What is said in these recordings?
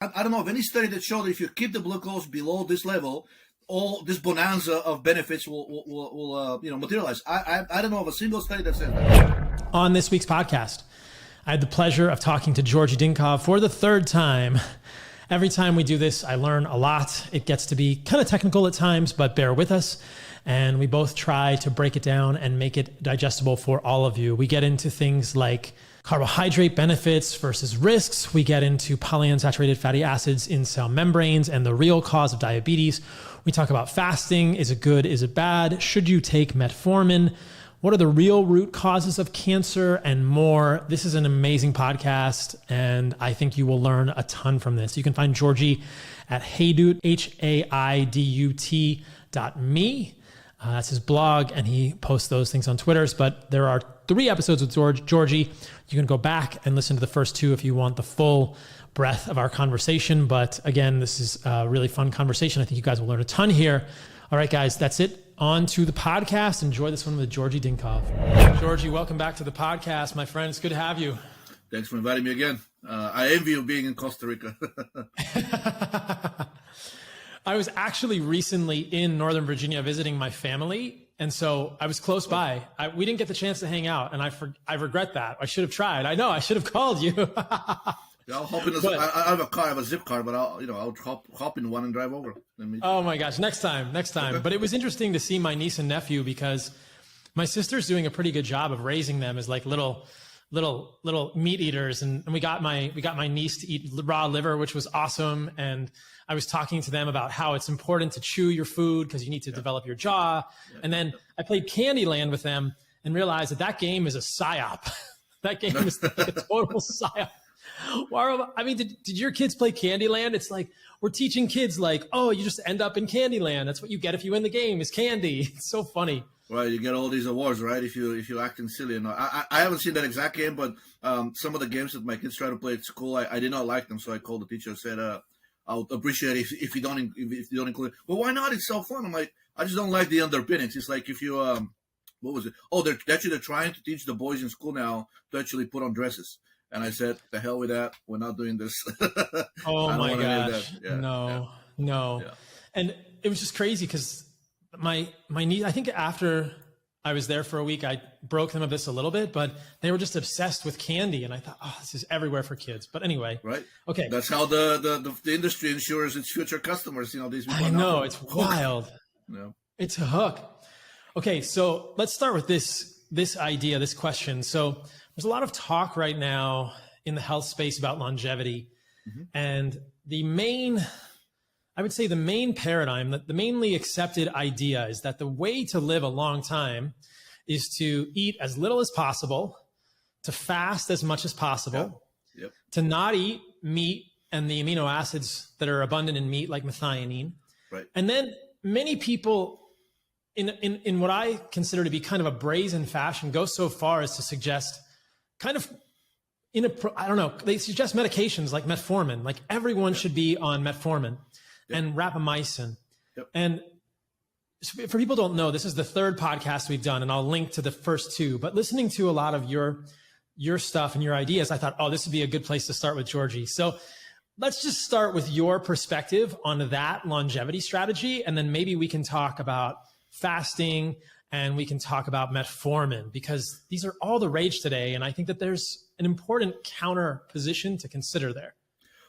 I don't know of any study that showed that if you keep the glucose below this level, all this bonanza of benefits will materialize. I don't know of a single study that says that. On this week's podcast, I had the pleasure of talking to Georgi Dinkov for the third time. Every time we do this, I learn a lot. It gets to be kind of technical at times, but bear with us. And we both try to break it down and make it digestible for all of you. We get into things like carbohydrate benefits versus risks. We get into polyunsaturated fatty acids in cell membranes and the real cause of diabetes. We talk about fasting. Is it good? Is it bad? Should you take metformin? What are the real root causes of cancer and more? This is an amazing podcast, and I think you will learn a ton from this. You can find Georgi at Haidut, HAIDUT.me. That's his blog, and he posts those things on Twitter. But there are 3 episodes with Georgi. You can go back and listen to the first 2 if you want the full breadth of our conversation. But again, this is a really fun conversation. I think you guys will learn a ton here. All right, guys, that's it. On to the podcast. Enjoy this one with Georgi Dinkov. Georgi, welcome back to the podcast, my friend. It's good to have you. Thanks for inviting me again. I envy you being in Costa Rica. I was actually recently in Northern Virginia visiting my family, and so I was close by. We didn't get the chance to hang out, and I regret that. I should have tried. I know I should have called you. Yeah, I'll hop in. I have a car, I have a zip car, but I'll hop in one and drive over. Oh my gosh, next time. But it was interesting to see my niece and nephew because my sister's doing a pretty good job of raising them as like little meat eaters, and we got my niece to eat raw liver, which was awesome. And I was talking to them about how it's important to chew your food because you need to develop your jaw. And then I played Candyland with them and realized that game is a psyop. That game is like a total psyop. I mean, did your kids play Candyland? It's like we're teaching kids like, oh, you just end up in Candyland. That's what you get if you win the game is candy. It's so funny. Right, you get all these awards, right? If you're acting silly. And I haven't seen that exact game, but some of the games that my kids try to play at school, I did not like them. So I called the teacher and said, I would appreciate it if you don't include it. Well, why not? It's so fun. I'm like, I just don't like the underpinnings. It's like if you what was it? Oh, they're trying to teach the boys in school now to actually put on dresses. And I said, the hell with that. We're not doing this. Oh my gosh. Yeah, no. Yeah. And it was just crazy because my niece, I think after I was there for a week, I broke them of this a little bit, but they were just obsessed with candy. And I thought, oh, this is everywhere for kids. But anyway. Right. Okay. That's how the industry ensures its future customers. These people. I know. It's wild. Yeah. It's a hook. Okay. So let's start with this idea, this question. So there's a lot of talk right now in the health space about longevity. Mm-hmm. And the main paradigm, the mainly accepted idea is that the way to live a long time is to eat as little as possible, to fast as much as possible, to not eat meat and the amino acids that are abundant in meat like methionine. Right. And then many people in what I consider to be kind of a brazen fashion go so far as to suggest kind of they suggest medications like metformin, like everyone should be on metformin and rapamycin. Yep. And for people who don't know, this is the 3rd podcast we've done, and I'll link to the first 2, but listening to a lot of your stuff and your ideas, I thought, oh, this would be a good place to start with Georgi. So let's just start with your perspective on that longevity strategy. And then maybe we can talk about fasting and we can talk about metformin because these are all the rage today. And I think that there's an important counter position to consider there.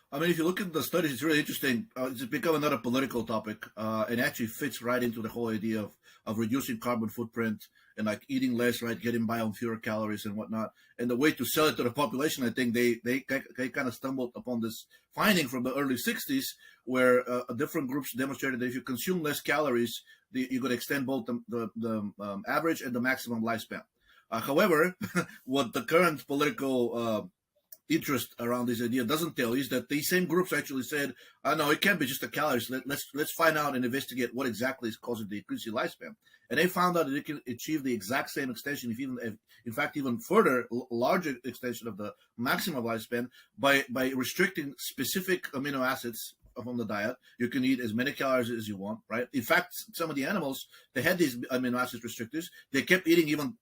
I mean, if you look at the studies, it's really interesting. It's become another political topic and actually fits right into the whole idea of reducing carbon footprint and like eating less, right, getting by on fewer calories and whatnot. And the way to sell it to the population, I think they kind of stumbled upon this finding from the early 60s where different groups demonstrated that if you consume less calories, you could extend both the average and the maximum lifespan. However, what the current political interest around this idea doesn't tell is that these same groups actually said, no, it can't be just the calories. Let's find out and investigate what exactly is causing the increase in lifespan. And they found out that it can achieve the exact same extension, even further, larger extension of the maximum lifespan by restricting specific amino acids from the diet. You can eat as many calories as you want, right? In fact, some of the animals, they had these amino acid restrictors. They kept eating even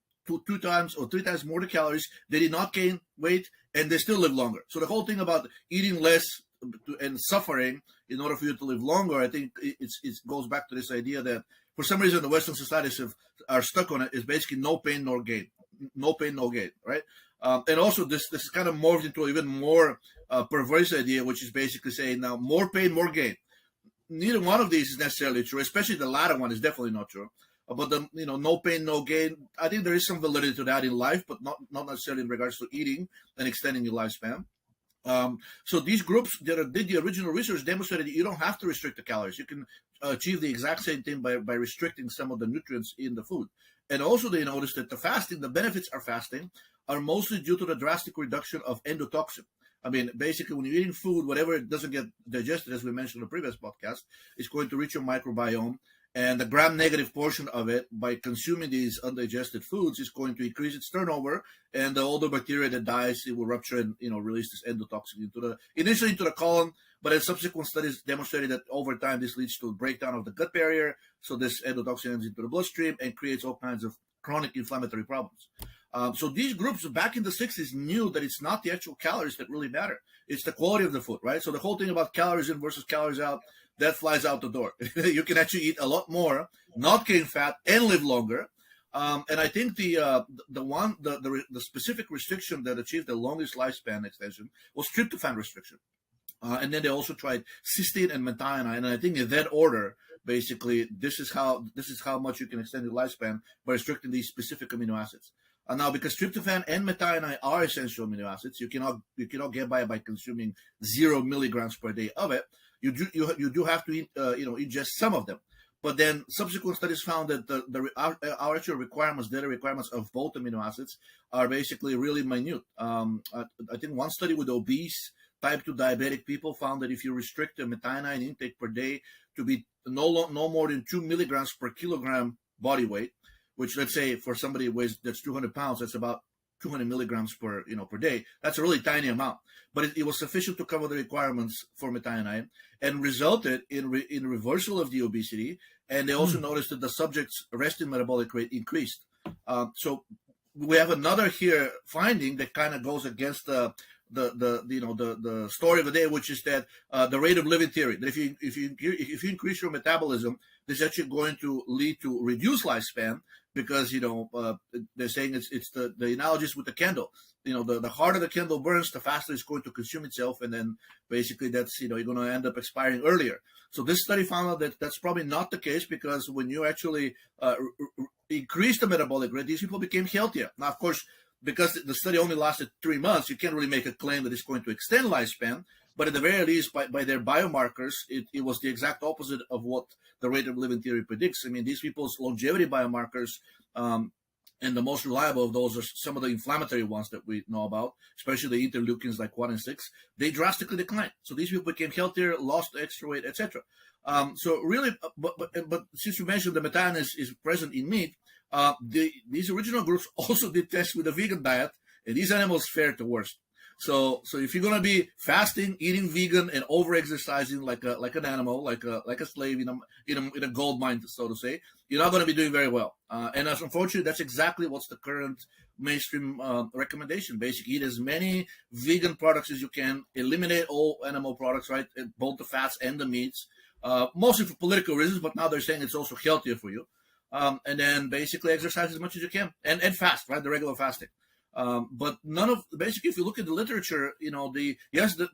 two times or 3 times more the calories. They did not gain weight, and they still live longer. So the whole thing about eating less and suffering in order for you to live longer. I think it goes back to this idea that for some reason the Western societies are stuck on it. Is basically no pain nor gain, no pain no gain, right? And also this is kind of morphed into an even more perverse idea, which is basically saying now more pain, more gain. Neither one of these is necessarily true, especially the latter one is definitely not true. But the no pain, no gain, I think there is some validity to that in life, but not necessarily in regards to eating and extending your lifespan. So these groups that did the original research demonstrated that you don't have to restrict the calories. You can achieve the exact same thing by restricting some of the nutrients in the food. And also they noticed that the benefits of fasting are mostly due to the drastic reduction of endotoxin. I mean, basically, when you're eating food, whatever it doesn't get digested, as we mentioned in the previous podcast, is going to reach your microbiome. And the gram-negative portion of it, by consuming these undigested foods, is going to increase its turnover, and all the bacteria that dies, it will rupture and release this endotoxin initially into the colon, but in subsequent studies demonstrated that over time this leads to a breakdown of the gut barrier, so this endotoxin ends into the bloodstream and creates all kinds of chronic inflammatory problems. So these groups back in the 60s knew that it's not the actual calories that really matter. It's the quality of the food, right? So the whole thing about calories in versus calories out, that flies out the door. You can actually eat a lot more, not gain fat, and live longer. And I think the specific restriction that achieved the longest lifespan extension was tryptophan restriction. And then they also tried cysteine and methionine. And I think in that order, basically, this is how much you can extend your lifespan by restricting these specific amino acids. And now, because tryptophan and methionine are essential amino acids, you cannot get by consuming 0 milligrams per day of it. You do have to eat just some of them. But then subsequent studies found that our actual requirements, daily requirements of both amino acids, are basically really minute. I think one study with obese type 2 diabetic people found that if you restrict the methionine intake per day to be no more than 2 milligrams per kilogram body weight, which, let's say for somebody who weighs that's 200 pounds, that's about 200 milligrams per day. That's a really tiny amount, but it was sufficient to cover the requirements for methionine and resulted in reversal of the obesity. And they also noticed that the subject's resting metabolic rate increased. So we have another here finding that kind of goes against the story of the day, which is that the rate of living theory. That if you increase your metabolism, this is actually going to lead to reduced lifespan, because they're saying it's the analogies with the candle. The harder the candle burns, the faster it's going to consume itself, and then basically that's you're going to end up expiring earlier. So this study found out that that's probably not the case, because when you actually increase the metabolic rate, these people became healthier. Now, of course, because the study only lasted 3 months, you can't really make a claim that it's going to extend lifespan. But at the very least, by their biomarkers, it was the exact opposite of what the rate of living theory predicts. I mean, these people's longevity biomarkers, and the most reliable of those are some of the inflammatory ones that we know about, especially the interleukins like 1 and 6. They drastically declined. So these people became healthier, lost extra weight, etc. So really, but since you mentioned the methionine is present in meat, these original groups also did tests with a vegan diet, and these animals fared the worst. So if you're gonna be fasting, eating vegan, and over-exercising like an animal, like a slave in a gold mine, so to say, you're not gonna be doing very well. And unfortunately, that's exactly what's the current mainstream recommendation. Basically, eat as many vegan products as you can, eliminate all animal products, right? Both the fats and the meats, mostly for political reasons, but now they're saying it's also healthier for you. And then basically exercise as much as you can, and fast, right? The regular fasting. But basically, if you look at the literature,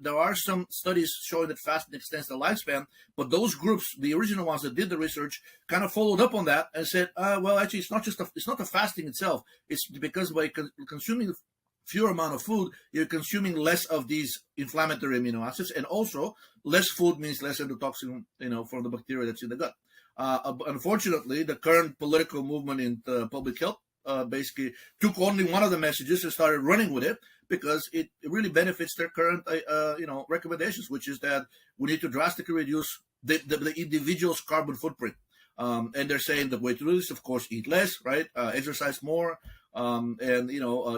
there are some studies showing that fasting extends the lifespan, but those groups, the original ones that did the research, kind of followed up on that and said, well, actually, it's not the fasting itself. It's because by consuming fewer amount of food, you're consuming less of these inflammatory amino acids, and also less food means less endotoxin, from the bacteria that's in the gut. Unfortunately, the current political movement in the public health basically took only one of the messages and started running with it, because it really benefits their current recommendations, which is that we need to drastically reduce the individual's carbon footprint. And they're saying the way to do this, of course, eat less, right? Exercise more, and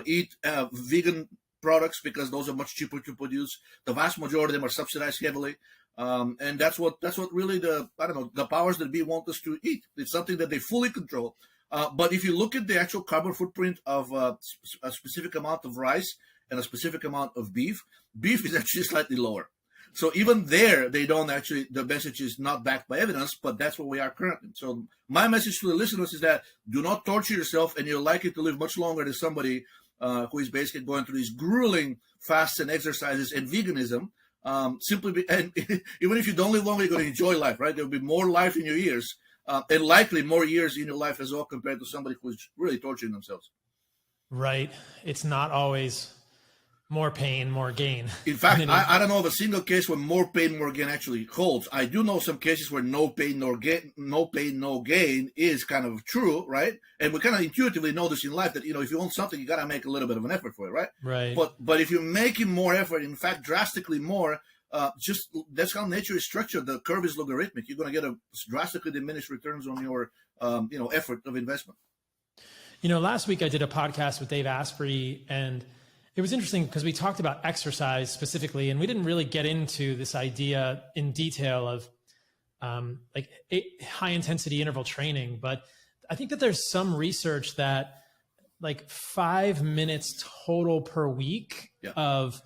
eat vegan products, because those are much cheaper to produce. The vast majority of them are subsidized heavily. And that's what really the powers that be want us to eat. It's something that they fully control. But if you look at the actual carbon footprint of a specific amount of rice and a specific amount of beef is actually slightly lower. So even there, they don't actually, the message is not backed by evidence, but that's where we are currently. So my message to the listeners is that do not torture yourself, and you're likely to live much longer than somebody who is basically going through these grueling fasts and exercises and veganism. And even if you don't live longer, you're going to enjoy life, right? There'll be more life in your years, and likely more years in your life as well compared to somebody who's really torturing themselves. Right. It's not always more pain, more gain. In fact, I don't know of a single case where more pain, more gain actually holds. I do know some cases where no pain, no gain is kind of true, right? And we kind of intuitively know this in life that, if you want something, you got to make a little bit of an effort for it, right? Right. But if you're making more effort, in fact, drastically more, just that's how nature is structured. The curve is logarithmic. You're going to get a drastically diminished returns on your, effort of investment. Last week I did a podcast with Dave Asprey, and it was interesting because we talked about exercise specifically, and we didn't really get into this idea in detail of high intensity interval training. But I think that there's some research that 5 minutes total per week of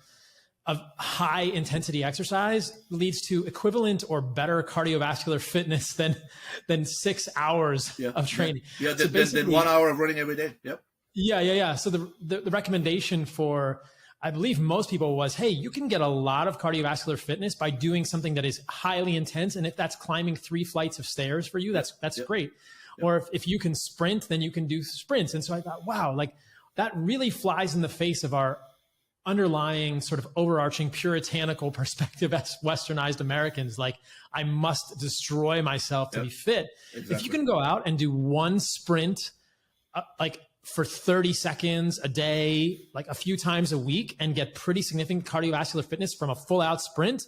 high intensity exercise leads to equivalent or better cardiovascular fitness than 6 hours of training. Yeah, so than 1 hour of running every day. Yep. Yeah. So the recommendation for, I believe most people was, hey, you can get a lot of cardiovascular fitness by doing something that is highly intense. And if that's climbing 3 flights of stairs for you, that's great. Yep. Or if you can sprint, then you can do sprints. And so I thought, wow, that really flies in the face of our underlying sort of overarching puritanical perspective as Westernized Americans. I must destroy myself to be fit. Exactly. If you can go out and do one sprint, for 30 seconds a day, a few times a week, and get pretty significant cardiovascular fitness from a full out sprint,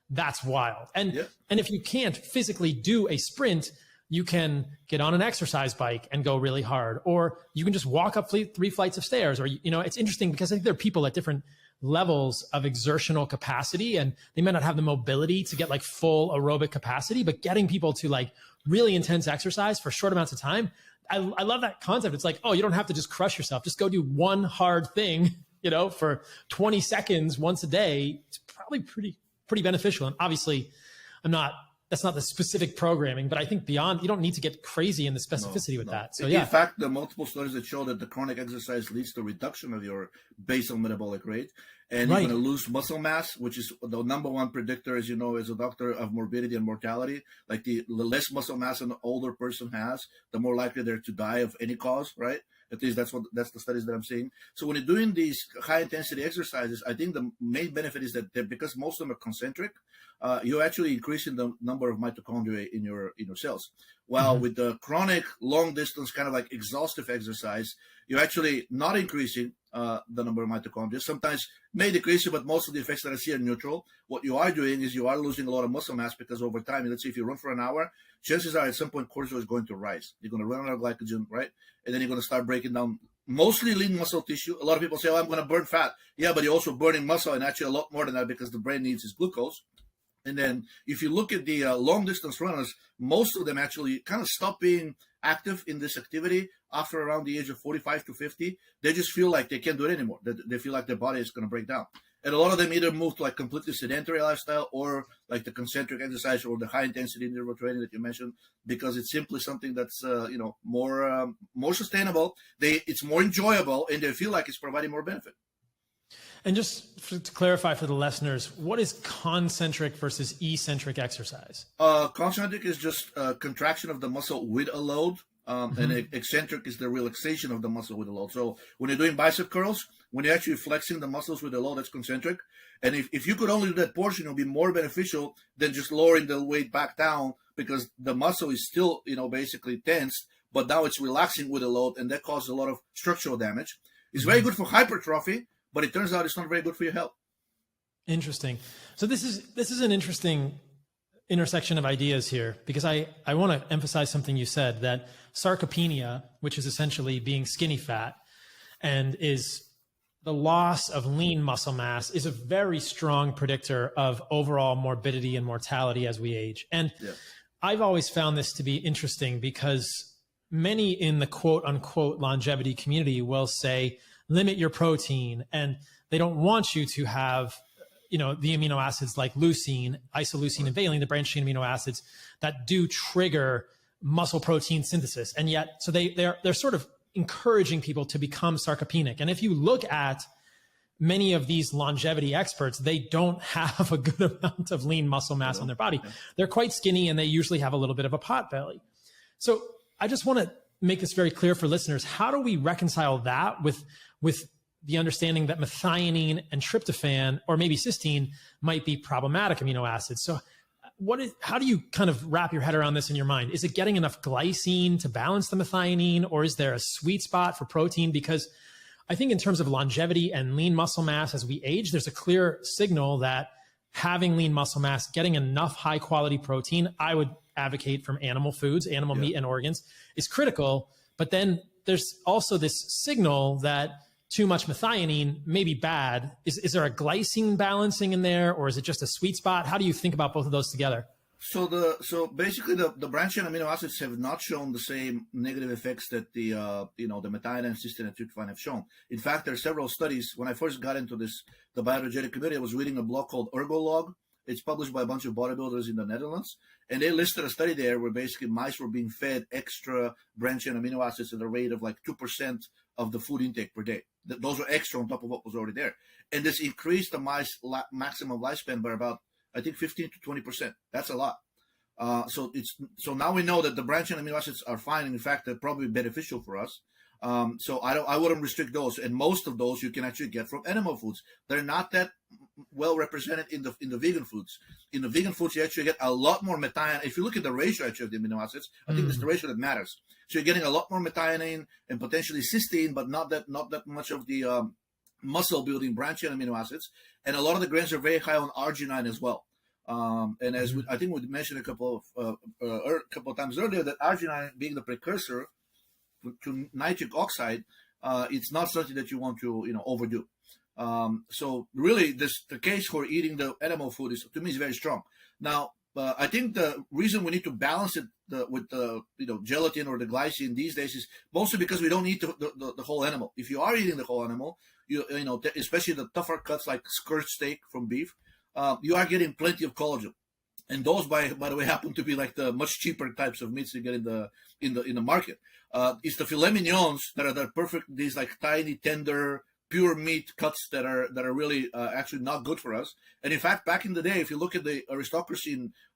that's wild. And if you can't physically do a sprint, you can get on an exercise bike and go really hard, or you can just walk up 3 flights of stairs. Or, it's interesting because I think there are people at different levels of exertional capacity, and they may not have the mobility to get full aerobic capacity, but getting people to really intense exercise for short amounts of time. I love that concept. It's you don't have to just crush yourself. Just go do one hard thing, for 20 seconds once a day. It's probably pretty beneficial. And obviously that's not the specific programming, but I think beyond, you don't need to get crazy in the specificity with that. So in fact, the multiple studies that show that the chronic exercise leads to reduction of your basal metabolic rate, and you're going to lose muscle mass, which is the number one predictor, as you know, as a doctor, of morbidity and mortality. The less muscle mass an older person has, the more likely they're to die of any cause, right? At least that's the studies that I'm seeing. So when you're doing these high intensity exercises, I think the main benefit is that because most of them are concentric, you're actually increasing the number of mitochondria in your cells. While with the chronic long distance kind of exhaustive exercise, you're actually not increasing the number of mitochondria. Sometimes may decrease it, but most of the effects that I see are neutral. What you are doing is you are losing a lot of muscle mass because over time, let's say if you run for an hour, chances are at some point cortisol is going to rise. You're going to run out of glycogen, right? And then you're going to start breaking down mostly lean muscle tissue. A lot of people say, I'm going to burn fat. Yeah, but you're also burning muscle, and actually a lot more than that because the brain needs is glucose. And then if you look at the long distance runners, most of them actually kind of stop being active in this activity after around the age of 45 to 50. They just feel like they can't do it anymore. They feel like their body is going to break down. And a lot of them either move to completely sedentary lifestyle or the concentric exercise or the high intensity interval training that you mentioned, because it's simply something that's more sustainable. It's more enjoyable, and they feel like it's providing more benefit. And just to clarify for the listeners, what is concentric versus eccentric exercise? Concentric is just a contraction of the muscle with a load, and eccentric is the relaxation of the muscle with a load. So when you're doing bicep curls, when you're actually flexing the muscles with a load, that's concentric. And if you could only do that portion, it would be more beneficial than just lowering the weight back down, because the muscle is still, basically tensed, but now it's relaxing with a load, and that causes a lot of structural damage. It's very good for hypertrophy, but it turns out it's not very good for your health. Interesting. So this is an interesting intersection of ideas here, because I want to emphasize something you said, that sarcopenia, which is essentially being skinny fat and is the loss of lean muscle mass, is a very strong predictor of overall morbidity and mortality as we age. And I've always found this to be interesting because many in the quote unquote longevity community will say, limit your protein, and they don't want you to have, the amino acids like leucine, isoleucine, and valine, the branched chain amino acids that do trigger muscle protein synthesis. And yet, so they're sort of encouraging people to become sarcopenic. And if you look at many of these longevity experts, they don't have a good amount of lean muscle mass on their body. They're quite skinny and they usually have a little bit of a pot belly. So I just want to make this very clear for listeners. How do we reconcile that with the understanding that methionine and tryptophan, or maybe cysteine, might be problematic amino acids? So how do you kind of wrap your head around this in your mind? Is it getting enough glycine to balance the methionine, or is there a sweet spot for protein? Because I think in terms of longevity and lean muscle mass as we age, there's a clear signal that having lean muscle mass, getting enough high quality protein, I would advocate from animal foods, animal meat and organs, is critical. But then there's also this signal that too much methionine may be bad. Is there a glycine balancing in there, or is it just a sweet spot? How do you think about both of those together? So basically the branched chain amino acids have not shown the same negative effects that the methionine, cysteine, and tryptophan have shown. In fact, there are several studies. When I first got into the bioenergetic community, I was reading a blog called Ergolog. It's published by a bunch of bodybuilders in the Netherlands, and they listed a study there where basically mice were being fed extra branched chain amino acids at a rate of like 2% of the food intake per day. Those were extra on top of what was already there, and this increased the mice maximum lifespan by about, I think, 15 to 20%. That's a lot. So now we know that the branched chain amino acids are fine. In fact, they're probably beneficial for us. So I wouldn't restrict those, and most of those you can actually get from animal foods. They're not that well represented in the vegan foods. In the vegan foods, you actually get a lot more methionine. If you look at the ratio actually of the amino acids, I think it's the ratio that matters. So you're getting a lot more methionine and potentially cysteine, but not that much of the muscle building branched chain amino acids. And a lot of the grains are very high on arginine as well. And as I think we mentioned a couple of times earlier, that arginine being the precursor to nitric oxide, it's not something that you want to overdo. So really, the case for eating the animal food is, to me, is very strong. Now, I think the reason we need to balance it with the gelatin or the glycine these days is mostly because we don't eat the whole animal. If you are eating the whole animal, especially the tougher cuts like skirt steak from beef, you are getting plenty of collagen. And those, by the way, happen to be like the much cheaper types of meats you get in the market. It's the filet mignons that are the perfect, these like tiny, tender, pure meat cuts that are really actually not good for us. And in fact, back in the day, if you look at the aristocracy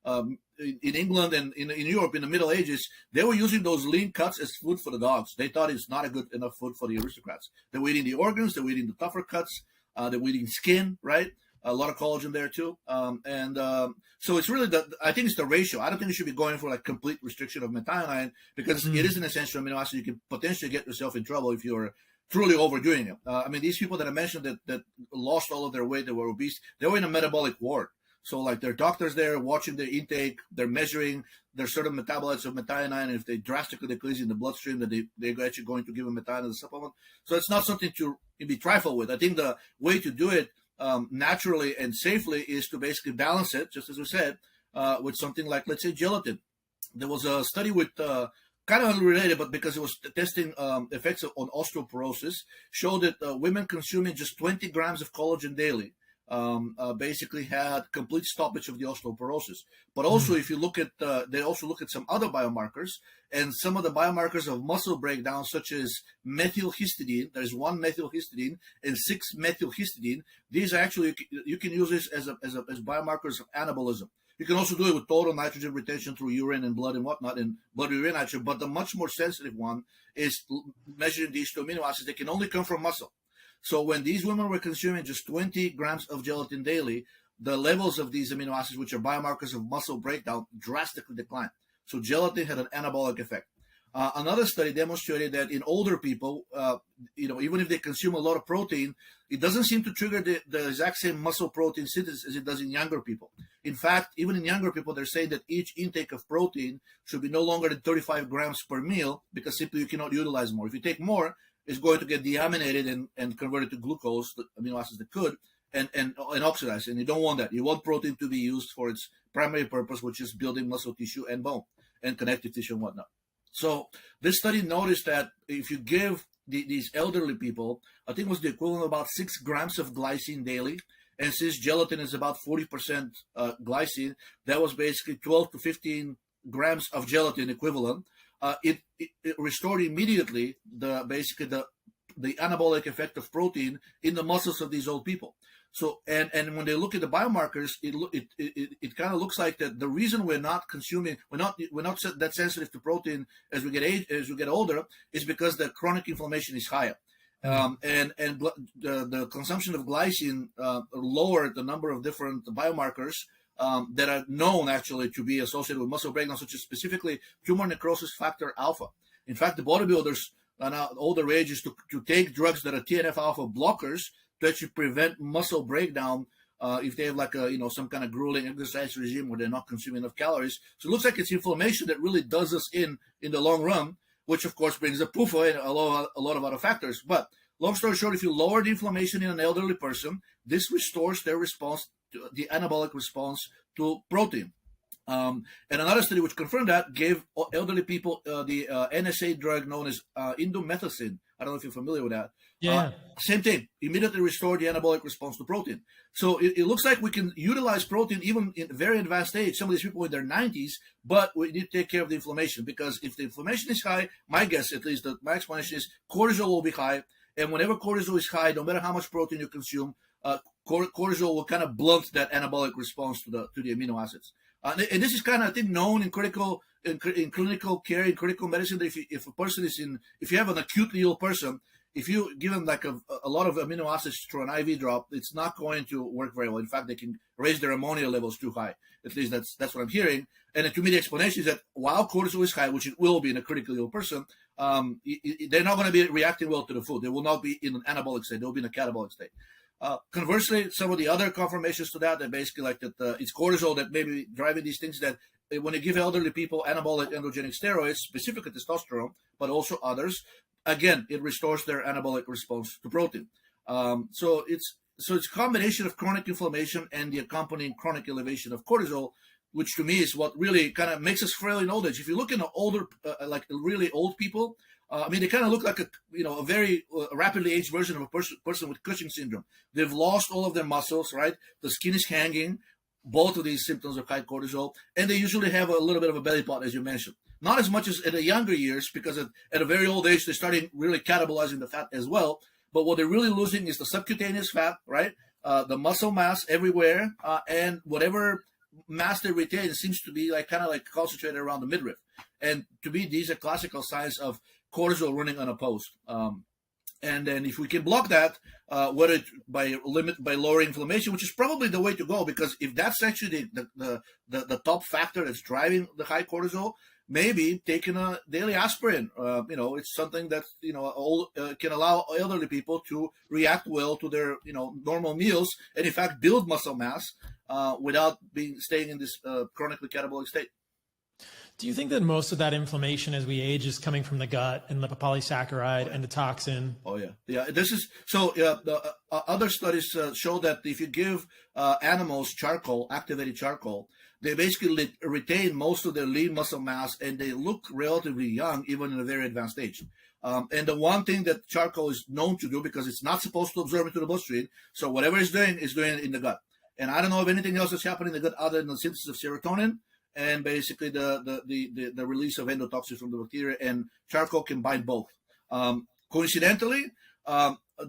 in England and in Europe in the Middle Ages, they were using those lean cuts as food for the dogs. They thought it's not a good enough food for the aristocrats. They were eating the organs, they were eating the tougher cuts, they were eating skin, right? A lot of collagen there too. So it's really I think it's the ratio. I don't think you should be going for like complete restriction of methionine, because it is an essential amino acid. You can potentially get yourself in trouble if you're truly overdoing it. I mean, these people that I mentioned that lost all of their weight, they were obese, they were in a metabolic ward. So like their doctors there watching their intake, they're measuring their certain metabolites of methionine, and if they drastically decrease in the bloodstream, that they're actually going to give them methionine as a supplement. So it's not something to be trifled with. I think the way to do it naturally and safely is to basically balance it, just as we said, with something like, let's say, gelatin. There was a study with kind of unrelated, but because it was testing effects on osteoporosis, showed that women consuming just 20 grams of collagen daily basically had complete stoppage of the osteoporosis. But also, if you look at, they also look at some other biomarkers, and some of the biomarkers of muscle breakdown, such as methylhistidine. There's 1 methylhistidine and 6 methylhistidine. These are actually, you can use this as biomarkers of anabolism. You can also do it with total nitrogen retention through urine and blood and whatnot, and blood urine nitrogen. But the much more sensitive one is measuring these 2 amino acids. They can only come from muscle. So when these women were consuming just 20 grams of gelatin daily, the levels of these amino acids, which are biomarkers of muscle breakdown, drastically declined. So gelatin had an anabolic effect. Another study demonstrated that in older people, even if they consume a lot of protein, it doesn't seem to trigger the exact same muscle protein synthesis as it does in younger people. In fact, even in younger people, they're saying that each intake of protein should be no longer than 35 grams per meal, because simply you cannot utilize more. If you take more, it's going to get deaminated and converted to glucose, the amino acids that could, and oxidized. And you don't want that. You want protein to be used for its primary purpose, which is building muscle tissue and bone and connective tissue and whatnot. So this study noticed that if you give these elderly people, I think it was the equivalent of about 6 grams of glycine daily, And since gelatin is about 40% glycine, that was basically 12 to 15 grams of gelatin equivalent. It restored immediately the anabolic effect of protein in the muscles of these old people. So, and when they look at the biomarkers, it kind of looks like that the reason we're not that sensitive to protein as we get older is because the chronic inflammation is higher. And the consumption of glycine lowered the number of different biomarkers that are known actually to be associated with muscle breakdown, such as specifically tumor necrosis factor alpha. In fact, the bodybuilders are now older ages to take drugs that are TNF alpha blockers to actually prevent muscle breakdown if they have like some kind of grueling exercise regime where they're not consuming enough calories. So it looks like it's inflammation that really does us in the long run, which of course brings a PUFA and a lot of other factors. But long story short, if you lower the inflammation in an elderly person, this restores their response to the anabolic response to protein. And another study which confirmed that gave elderly people the NSA drug known as indomethacin. I don't know if you're familiar with that. Yeah. Same thing. Immediately restore the anabolic response to protein. So it looks like we can utilize protein even in very advanced age. Some of these people in their 90s, but we need to take care of the inflammation, because if the inflammation is high, my guess, at least my explanation is cortisol will be high. And whenever cortisol is high, no matter how much protein you consume, cortisol will kind of blunt that anabolic response to the amino acids. And this is kind of, I think, known in clinical care, in critical medicine, that if a person if you have an acutely ill person, if you give them like a lot of amino acids through an IV drop, it's not going to work very well. In fact, they can raise their ammonia levels too high. At least that's what I'm hearing. And to me, the explanation is that while cortisol is high, which it will be in a critically ill person, they're not going to be reacting well to the food. They will not be in an anabolic state. They'll be in a catabolic state. Conversely, some of the other confirmations to that basically like that it's cortisol that may be driving these things, that when you give elderly people anabolic androgenic steroids, specifically testosterone, but also others, again, it restores their anabolic response to protein. So it's a combination of chronic inflammation and the accompanying chronic elevation of cortisol, which to me is what really kind of makes us frail in old age. If you look in the older, like really old people, they kind of look like a very rapidly aged version of a person with Cushing syndrome. They've lost all of their muscles, right? The skin is hanging, both of these symptoms of high cortisol, and they usually have a little bit of a belly part, as you mentioned. Not as much as in the younger years, because at a very old age, they're starting really catabolizing the fat as well. But what they're really losing is the subcutaneous fat, right? The muscle mass everywhere, and whatever mass they retain seems to be kind of concentrated around the midriff. And to me, these are classical signs of cortisol running unopposed. And then if we can block that, whether by lowering inflammation, which is probably the way to go, because if that's actually the top factor that's driving the high cortisol, maybe taking a daily aspirin, it's something that, can allow elderly people to react well to their, normal meals, and in fact build muscle mass without staying in this chronically catabolic state. Do you think that most of that inflammation as we age is coming from the gut and lipopolysaccharide and the toxin? Oh yeah, yeah. This is so. The other studies show that if you give animals activated charcoal, they basically retain most of their lean muscle mass, and they look relatively young even in a very advanced age. And the one thing that charcoal is known to do, because it's not supposed to absorb into the bloodstream, so whatever it's doing is doing it in the gut. And I don't know of anything else that's happening in the gut other than the synthesis of serotonin and basically the release of endotoxins from the bacteria, and charcoal can bind both. Coincidentally,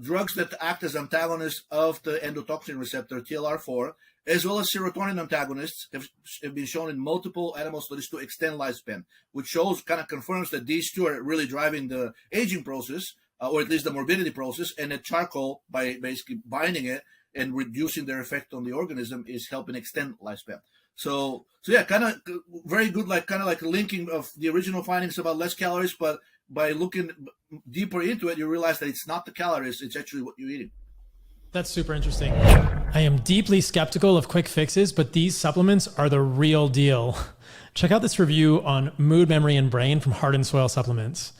drugs that act as antagonists of the endotoxin receptor, TLR4, as well as serotonin antagonists have been shown in multiple animal studies to extend lifespan, which kind of confirms that these two are really driving the aging process, or at least the morbidity process, and that charcoal, by basically binding it and reducing their effect on the organism, is helping extend lifespan. So yeah, kind of very good, kind of linking of the original findings about less calories, but by looking deeper into it, you realize that it's not the calories, it's actually what you're eating. That's super interesting. I am deeply skeptical of quick fixes, but these supplements are the real deal. Check out this review on Mood, Memory, and Brain from Heart and Soil Supplements.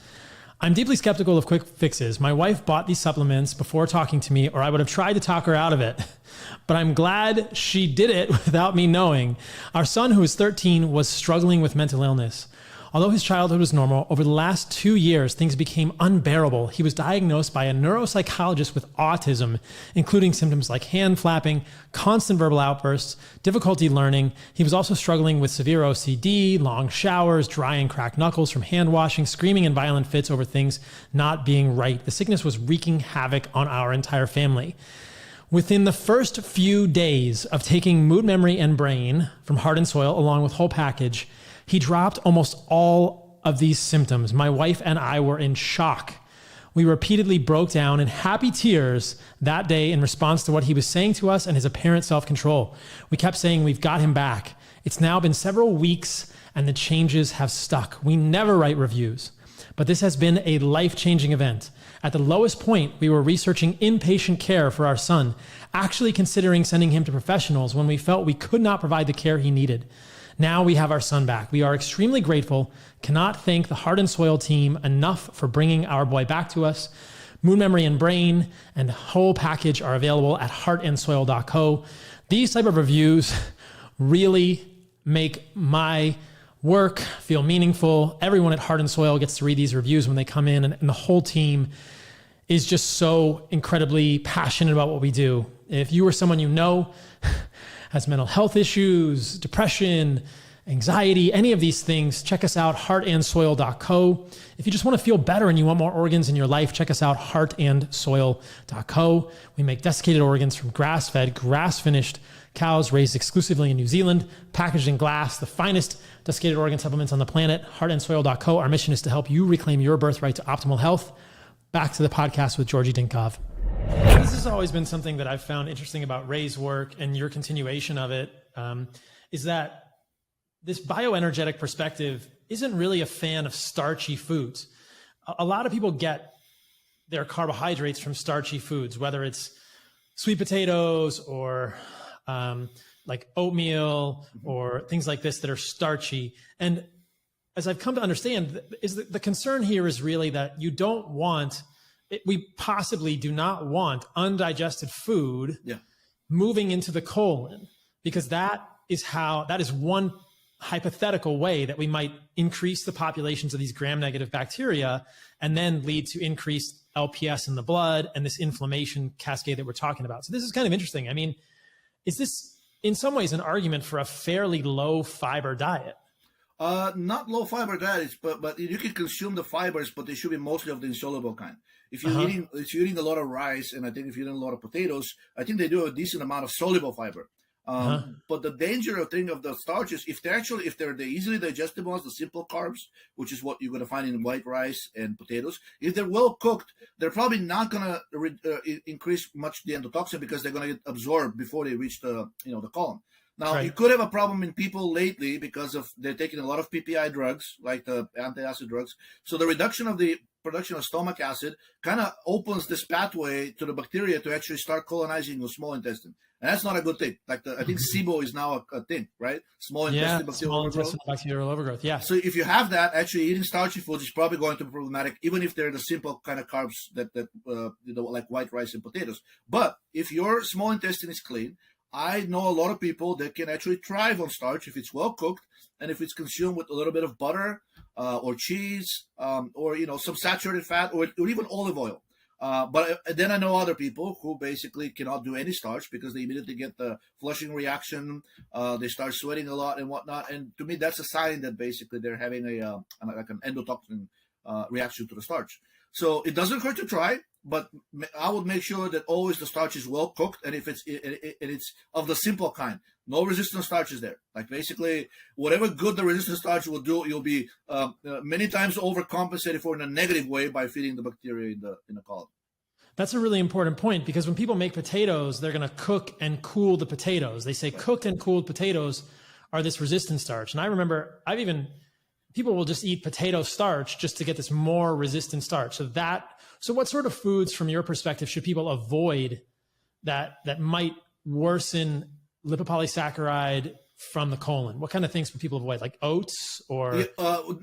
I'm deeply skeptical of quick fixes. My wife bought these supplements before talking to me, or I would have tried to talk her out of it. But I'm glad she did it without me knowing. Our son, who is 13, was struggling with mental illness. Although his childhood was normal, over the last 2 years, things became unbearable. He was diagnosed by a neuropsychologist with autism, including symptoms like hand flapping, constant verbal outbursts, difficulty learning. He was also struggling with severe OCD, long showers, dry and cracked knuckles from hand washing, screaming and violent fits over things not being right. The sickness was wreaking havoc on our entire family. Within the first few days of taking Mood, Memory, and Brain from Heart and Soil, along with Whole Package, he dropped almost all of these symptoms. My wife and I were in shock. We repeatedly broke down in happy tears that day in response to what he was saying to us and his apparent self-control. We kept saying, we've got him back. It's now been several weeks and the changes have stuck. We never write reviews, but this has been a life-changing event. At the lowest point, we were researching inpatient care for our son, actually considering sending him to professionals when we felt we could not provide the care he needed. Now we have our son back. We are extremely grateful, cannot thank the Heart and Soil team enough for bringing our boy back to us. Mood, Memory, and Brain and Whole Package are available at heartandsoil.co. These type of reviews really make my work feel meaningful. Everyone at Heart and Soil gets to read these reviews when they come in, and the whole team is just so incredibly passionate about what we do. If you or someone you know has mental health issues, depression, anxiety, any of these things, check us out, heartandsoil.co. If you just want to feel better and you want more organs in your life, check us out, heartandsoil.co. We make desiccated organs from grass-fed, grass-finished cows raised exclusively in New Zealand, packaged in glass, the finest desiccated organ supplements on the planet, heartandsoil.co. Our mission is to help you reclaim your birthright to optimal health. Back to the podcast with Georgi Dinkov. This has always been something that I've found interesting about Ray's work and your continuation of it, is that this bioenergetic perspective isn't really a fan of starchy foods. A lot of people get their carbohydrates from starchy foods, whether it's sweet potatoes or like oatmeal or things like this that are starchy. And as I've come to understand, is the concern here is really that you don't want, we possibly do not want undigested food moving into the colon, because that is one hypothetical way that we might increase the populations of these gram-negative bacteria and then lead to increased LPS in the blood and this inflammation cascade that we're talking about. So this is kind of interesting. I mean, is this in some ways an argument for a fairly low fiber diet? Not low fiber diets, but you can consume the fibers, but they should be mostly of the insoluble kind. If you're eating a lot of rice, and I think if you're eating a lot of potatoes, I think they do a decent amount of soluble fiber. But the danger of the starches, if they're the easily digestible ones, the simple carbs, which is what you're going to find in white rice and potatoes, if they're well cooked, they're probably not going to increase much the endotoxin, because they're going to get absorbed before they reach the colon. Now, you could have a problem in people lately because they're taking a lot of PPI drugs, like the antacid drugs. So the reduction of the production of stomach acid kind of opens this pathway to the bacteria to actually start colonizing the small intestine. And that's not a good thing. Like I think SIBO is now a thing, right? Small intestinal bacterial overgrowth. Yeah. So if you have that, actually eating starchy foods is probably going to be problematic, even if they're the simple kind of carbs that like white rice and potatoes. But if your small intestine is clean, I know a lot of people that can actually thrive on starch if it's well cooked and if it's consumed with a little bit of butter or cheese or some saturated fat or even olive oil. But then I know other people who basically cannot do any starch because they immediately get the flushing reaction. They start sweating a lot and whatnot. And to me, that's a sign that basically they're having an endotoxin reaction to the starch. So it doesn't hurt to try, but I would make sure that always the starch is well cooked, and if it's of the simple kind, no resistant starches there. Like basically, whatever good the resistant starch will do, you'll be many times overcompensated for in a negative way by feeding the bacteria in the colon. That's a really important point, because when people make potatoes, they're going to cook and cool the potatoes. They say cooked and cooled potatoes are this resistant starch, and I remember people will just eat potato starch just to get this more resistant starch. So what sort of foods from your perspective should people avoid that might worsen lipopolysaccharide from the colon? What kind of things would people avoid, like oats or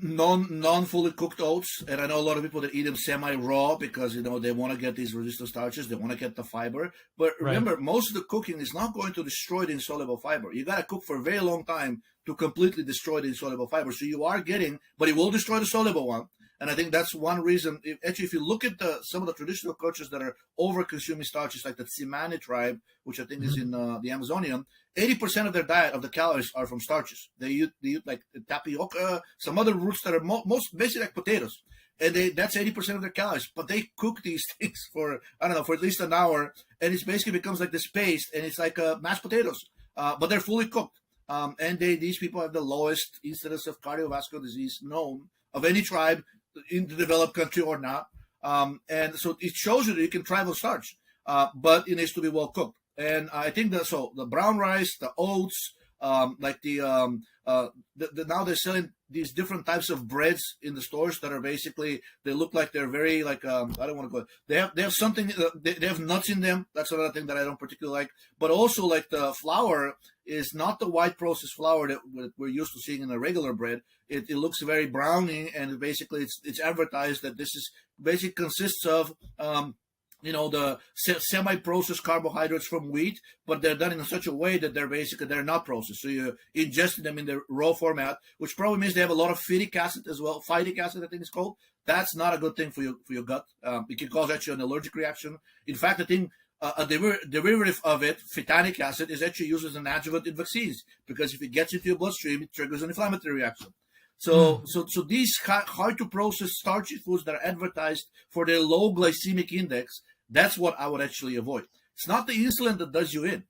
non-fully cooked oats? And I know a lot of people that eat them semi-raw because they want to get these resistant starches, they want to get the fiber. But remember, most of the cooking is not going to destroy the insoluble fiber. You got to cook for a very long time to completely destroy the insoluble fiber. So you are getting, but it will destroy the soluble one. And I think that's one reason. If you look at some of the traditional cultures that are over-consuming starches, like the Tsimane tribe, which I think is in the Amazonian, 80% of their diet, of the calories, are from starches. They eat like tapioca, some other roots that are most basically like potatoes. And that's 80% of their calories. But they cook these things for, I don't know, for at least an hour. And it basically becomes like this paste. And it's like mashed potatoes. But they're fully cooked. And these people have the lowest incidence of cardiovascular disease known of any tribe in the developed country or not. And so it shows you that you can thrive on starch, but it needs to be well cooked. And I think that the brown rice, the oats, like now they're selling these different types of breads in the stores that are basically, they look like they're very like, I don't want to go, they have something, they have nuts in them. That's another thing that I don't particularly like. But also like the flour is not the white processed flour that we're used to seeing in a regular bread. It looks very browny, and basically it's advertised that this is basically consists of, the semi-processed carbohydrates from wheat, but they're done in such a way that they're not processed. So you're ingesting them in the raw format, which probably means they have a lot of phytic acid as well. Phytic acid, I think it's called. That's not a good thing for your gut. It can cause actually an allergic reaction. In fact, I think a derivative of it, phytanic acid, is actually used as an adjuvant in vaccines, because if it gets into your bloodstream, it triggers an inflammatory reaction. So these hard to process starchy foods that are advertised for their low glycemic index, that's what I would actually avoid. It's not the insulin that does you in.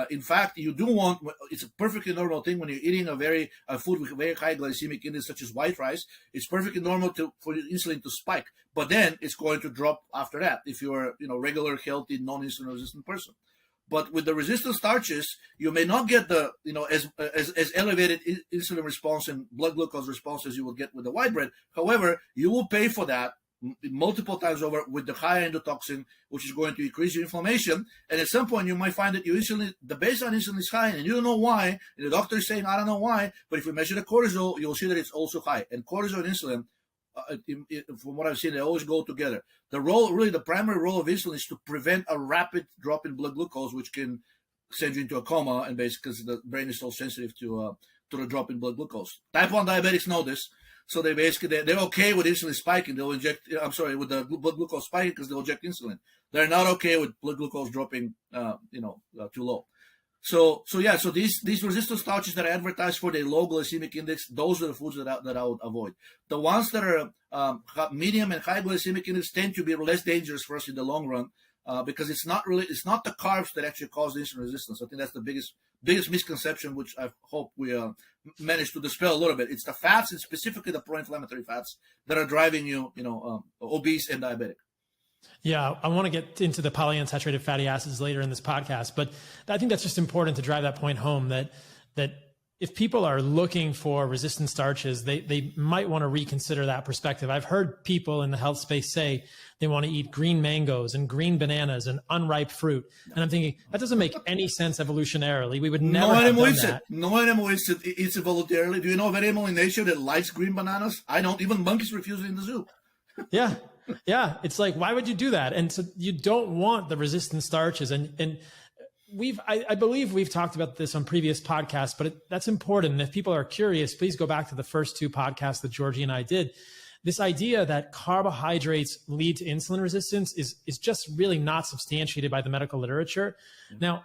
In fact, you do want, it's a perfectly normal thing when you're eating a food with very high glycemic index, such as white rice. It's perfectly normal for your insulin to spike, but then it's going to drop after that if you're regular, healthy, non-insulin resistant person. But with the resistant starches, you may not get the, as elevated insulin response and blood glucose response as you will get with the white bread. However, you will pay for that multiple times over with the high endotoxin, which is going to increase your inflammation. And at some point, you might find that your insulin, the baseline insulin is high, and you don't know why. And the doctor is saying, I don't know why. But if you measure the cortisol, you'll see that it's also high. And cortisol and insulin, from what I've seen, they always go together. The primary role of insulin is to prevent a rapid drop in blood glucose, which can send you into a coma, and basically because the brain is so sensitive to the drop in blood glucose. Type 1 diabetics know this, so they're okay with insulin spiking. They'll inject, with the blood glucose spiking because they'll inject insulin. They're not okay with blood glucose dropping, too low. So these resistant starches that are advertised for their low glycemic index, those are the foods that I would avoid. The ones that are medium and high glycemic index tend to be less dangerous for us in the long run, because it's not the carbs that actually cause the insulin resistance. I think that's the biggest misconception, which I hope we managed to dispel a little bit. It's the fats, and specifically the pro-inflammatory fats, that are driving you, obese and diabetic. Yeah, I want to get into the polyunsaturated fatty acids later in this podcast, but I think that's just important to drive that point home, that if people are looking for resistant starches, they might want to reconsider that perspective. I've heard people in the health space say they want to eat green mangoes and green bananas and unripe fruit. And I'm thinking, that doesn't make any sense evolutionarily. We would never have done that. No animal eats it voluntarily. Do you know of any animal in nature that likes green bananas? I don't. Even monkeys refuse it in the zoo. Yeah. Yeah. It's like, why would you do that? And so you don't want the resistant starches. And I believe we've talked about this on previous podcasts, but that's important. And if people are curious, please go back to the first two podcasts that Georgie and I did. This idea that carbohydrates lead to insulin resistance is just really not substantiated by the medical literature. Now,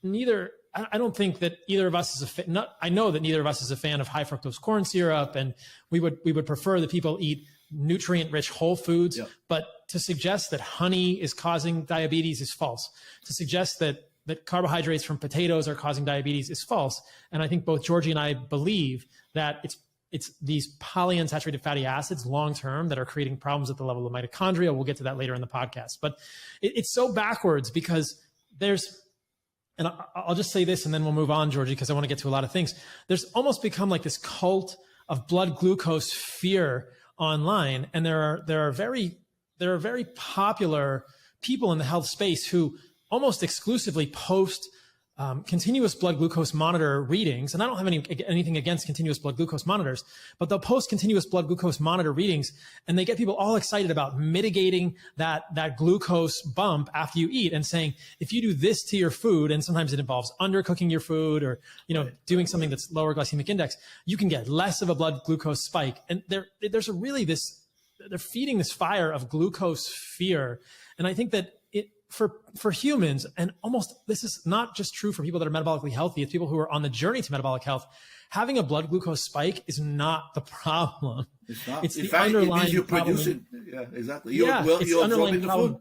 I don't think that either of us is I know that neither of us is a fan of high fructose corn syrup, and we would prefer that people eat nutrient-rich whole foods. Yeah. But to suggest that honey is causing diabetes is false. To suggest that carbohydrates from potatoes are causing diabetes is false. And I think both Georgie and I believe that it's these polyunsaturated fatty acids long-term that are creating problems at the level of mitochondria. We'll get to that later in the podcast. But it's so backwards, because and I'll just say this and then we'll move on, Georgie, because I want to get to a lot of things. There's almost become like this cult of blood glucose fear online. And there are very popular people in the health space who almost exclusively post continuous blood glucose monitor readings, and I don't have anything against continuous blood glucose monitors, but they'll post continuous blood glucose monitor readings, and they get people all excited about mitigating that glucose bump after you eat, and saying, if you do this to your food, and sometimes it involves undercooking your food, or doing something that's lower glycemic index, you can get less of a blood glucose spike. And there's they're feeding this fire of glucose fear, and I think that for humans, and this is not just true for people that are metabolically healthy, it's people who are on the journey to metabolic health. Having a blood glucose spike is not the problem. It's not. It's in the fact, underlying it means you're problem. producing. Yeah, exactly. It's You're underlying absorbing the problem. food.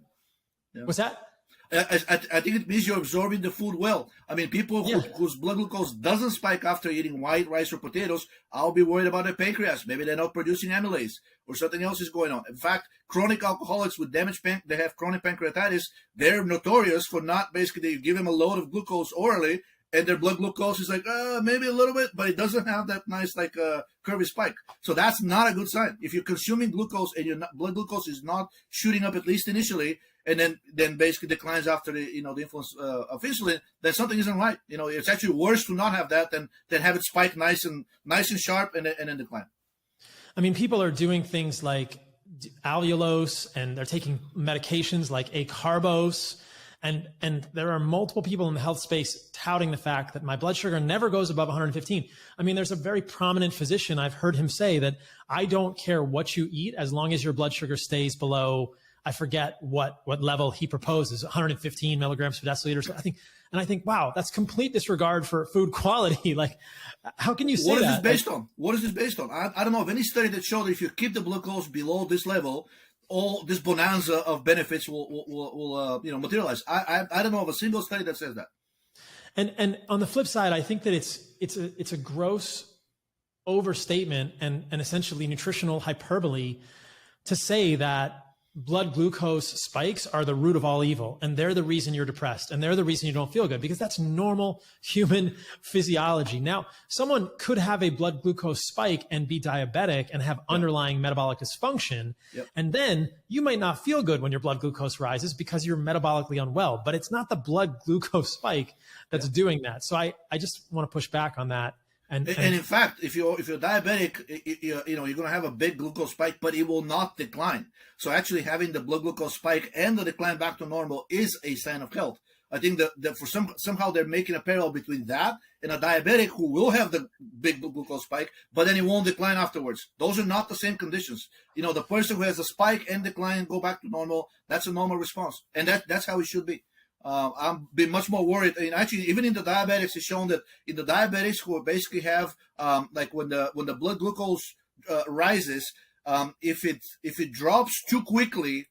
Yeah. What's that? I think it means you're absorbing the food well. I mean, people whose blood glucose doesn't spike after eating white rice or potatoes, I'll be worried about their pancreas. Maybe they're not producing amylase, or something else is going on. In fact, chronic alcoholics with damaged they have chronic pancreatitis, they're notorious for not basically, you give them a load of glucose orally, and their blood glucose is like, maybe a little bit, but it doesn't have that nice, curvy spike. So that's not a good sign. If you're consuming glucose and your blood glucose is not shooting up, at least initially, and then basically declines after the influence of insulin, then something isn't right. It's actually worse to not have that than have it spike nice and sharp and then decline. I mean, people are doing things like allulose, and they're taking medications like acarbose. And there are multiple people in the health space touting the fact that my blood sugar never goes above 115. I mean, there's a very prominent physician, I've heard him say that I don't care what you eat as long as your blood sugar stays below, I forget what level he proposes, 115 milligrams per deciliter. So I think, wow, that's complete disregard for food quality. Like, how can you say that? What is this based on? What is this based on? I don't know of any study that showed that if you keep the glucose below this level, all this bonanza of benefits will materialize. I don't know of a single study that says that. And on the flip side, I think that it's a gross overstatement and essentially nutritional hyperbole to say that blood glucose spikes are the root of all evil, and they're the reason you're depressed, and they're the reason you don't feel good, because that's normal human physiology. Now, someone could have a blood glucose spike and be diabetic and have underlying metabolic dysfunction, and then you might not feel good when your blood glucose rises because you're metabolically unwell, but it's not the blood glucose spike that's doing that. So I just want to push back on that. And in fact, if you're diabetic, you're going to have a big glucose spike, but it will not decline. So actually having the blood glucose spike and the decline back to normal is a sign of health. I think that for somehow they're making a parallel between that and a diabetic who will have the big glucose spike, but then it won't decline afterwards. Those are not the same conditions. The person who has a spike and decline go back to normal, that's a normal response, and that's how it should be. I'm being much more worried. I mean, actually, even in the diabetics, it's shown that in the diabetics who basically have when the blood glucose rises, if it drops too quickly,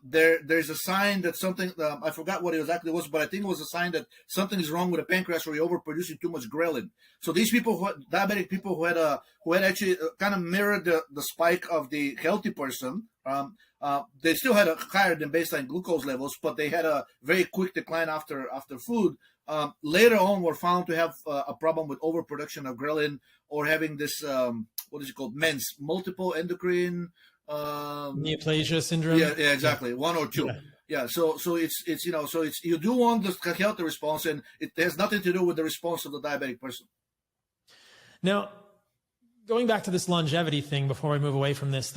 there's a sign that something I forgot what it exactly was, but I think it was a sign that something is wrong with the pancreas, or you're overproducing too much ghrelin. So these people, diabetic people who had actually kind of mirrored the spike of the healthy person. They still had a higher than baseline glucose levels, but they had a very quick decline after food. Later on, were found to have a problem with overproduction of ghrelin, or having this what is it called, MENS, multiple endocrine neoplasia syndrome. Yeah, exactly, 1 or 2. Yeah, so it's you do want the healthy response, and it has nothing to do with the response of the diabetic person. Now, going back to this longevity thing before we move away from this,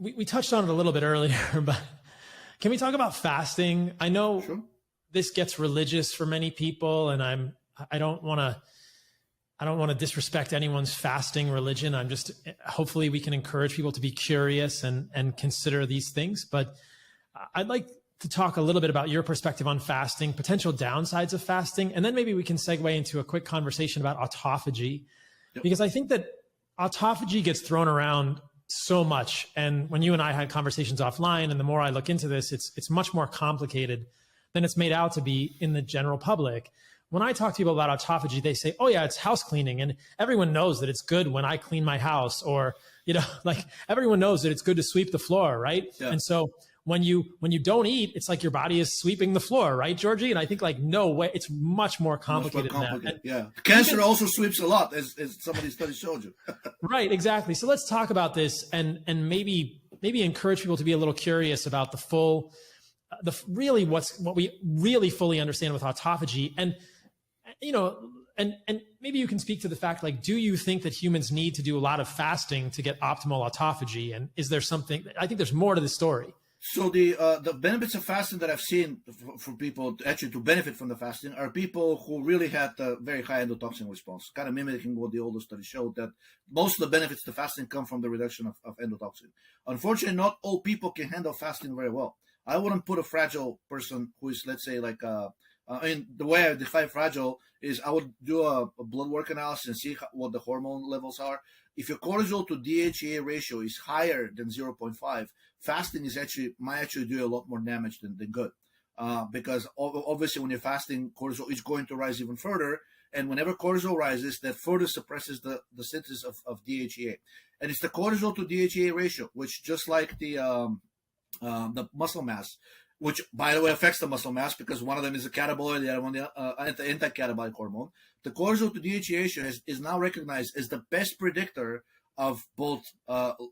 we touched on it a little bit earlier, but can we talk about fasting? I know this gets religious for many people, and I don't want to disrespect anyone's fasting religion. Hopefully we can encourage people to be curious and consider these things. But I'd like to talk a little bit about your perspective on fasting, potential downsides of fasting, and then maybe we can segue into a quick conversation about autophagy, because I think that autophagy gets thrown around so much. And when you and I had conversations offline, and the more I look into this, it's much more complicated than it's made out to be in the general public. When I talk to people about autophagy, they say, oh yeah, it's house cleaning. And everyone knows that it's good when I clean my house, or, like everyone knows that it's good to sweep the floor. Right. Yeah. And so when you don't eat, it's like your body is sweeping the floor. Right, Georgie? And I think no way, it's much more complicated than that. Yeah. Cancer also sweeps a lot, as some of these studies showed you. Right. Exactly. So let's talk about this and maybe encourage people to be a little curious about the full really what we really fully understand with autophagy. And and maybe you can speak to the fact, like, do you think that humans need to do a lot of fasting to get optimal autophagy? And is there something, I think there's more to the story. So the benefits of fasting that I've seen for people actually to benefit from the fasting are people who really had a very high endotoxin response, kind of mimicking what the older study showed, that most of the benefits to fasting come from the reduction of endotoxin. Unfortunately, not all people can handle fasting very well. I wouldn't put a fragile person who is, let's say, like the way I define fragile is I would do a blood work analysis and see what the hormone levels are. If your cortisol to DHEA ratio is higher than 0.5, fasting might actually do a lot more damage than good. Because obviously when you're fasting, cortisol is going to rise even further. And whenever cortisol rises, that further suppresses the synthesis of DHEA. And it's the cortisol to DHEA ratio, which just like the muscle mass, which, by the way, affects the muscle mass because one of them is a catabolic, the other one the anti-catabolic hormone. The cortisol to DHEA ratio is now recognized as the best predictor of both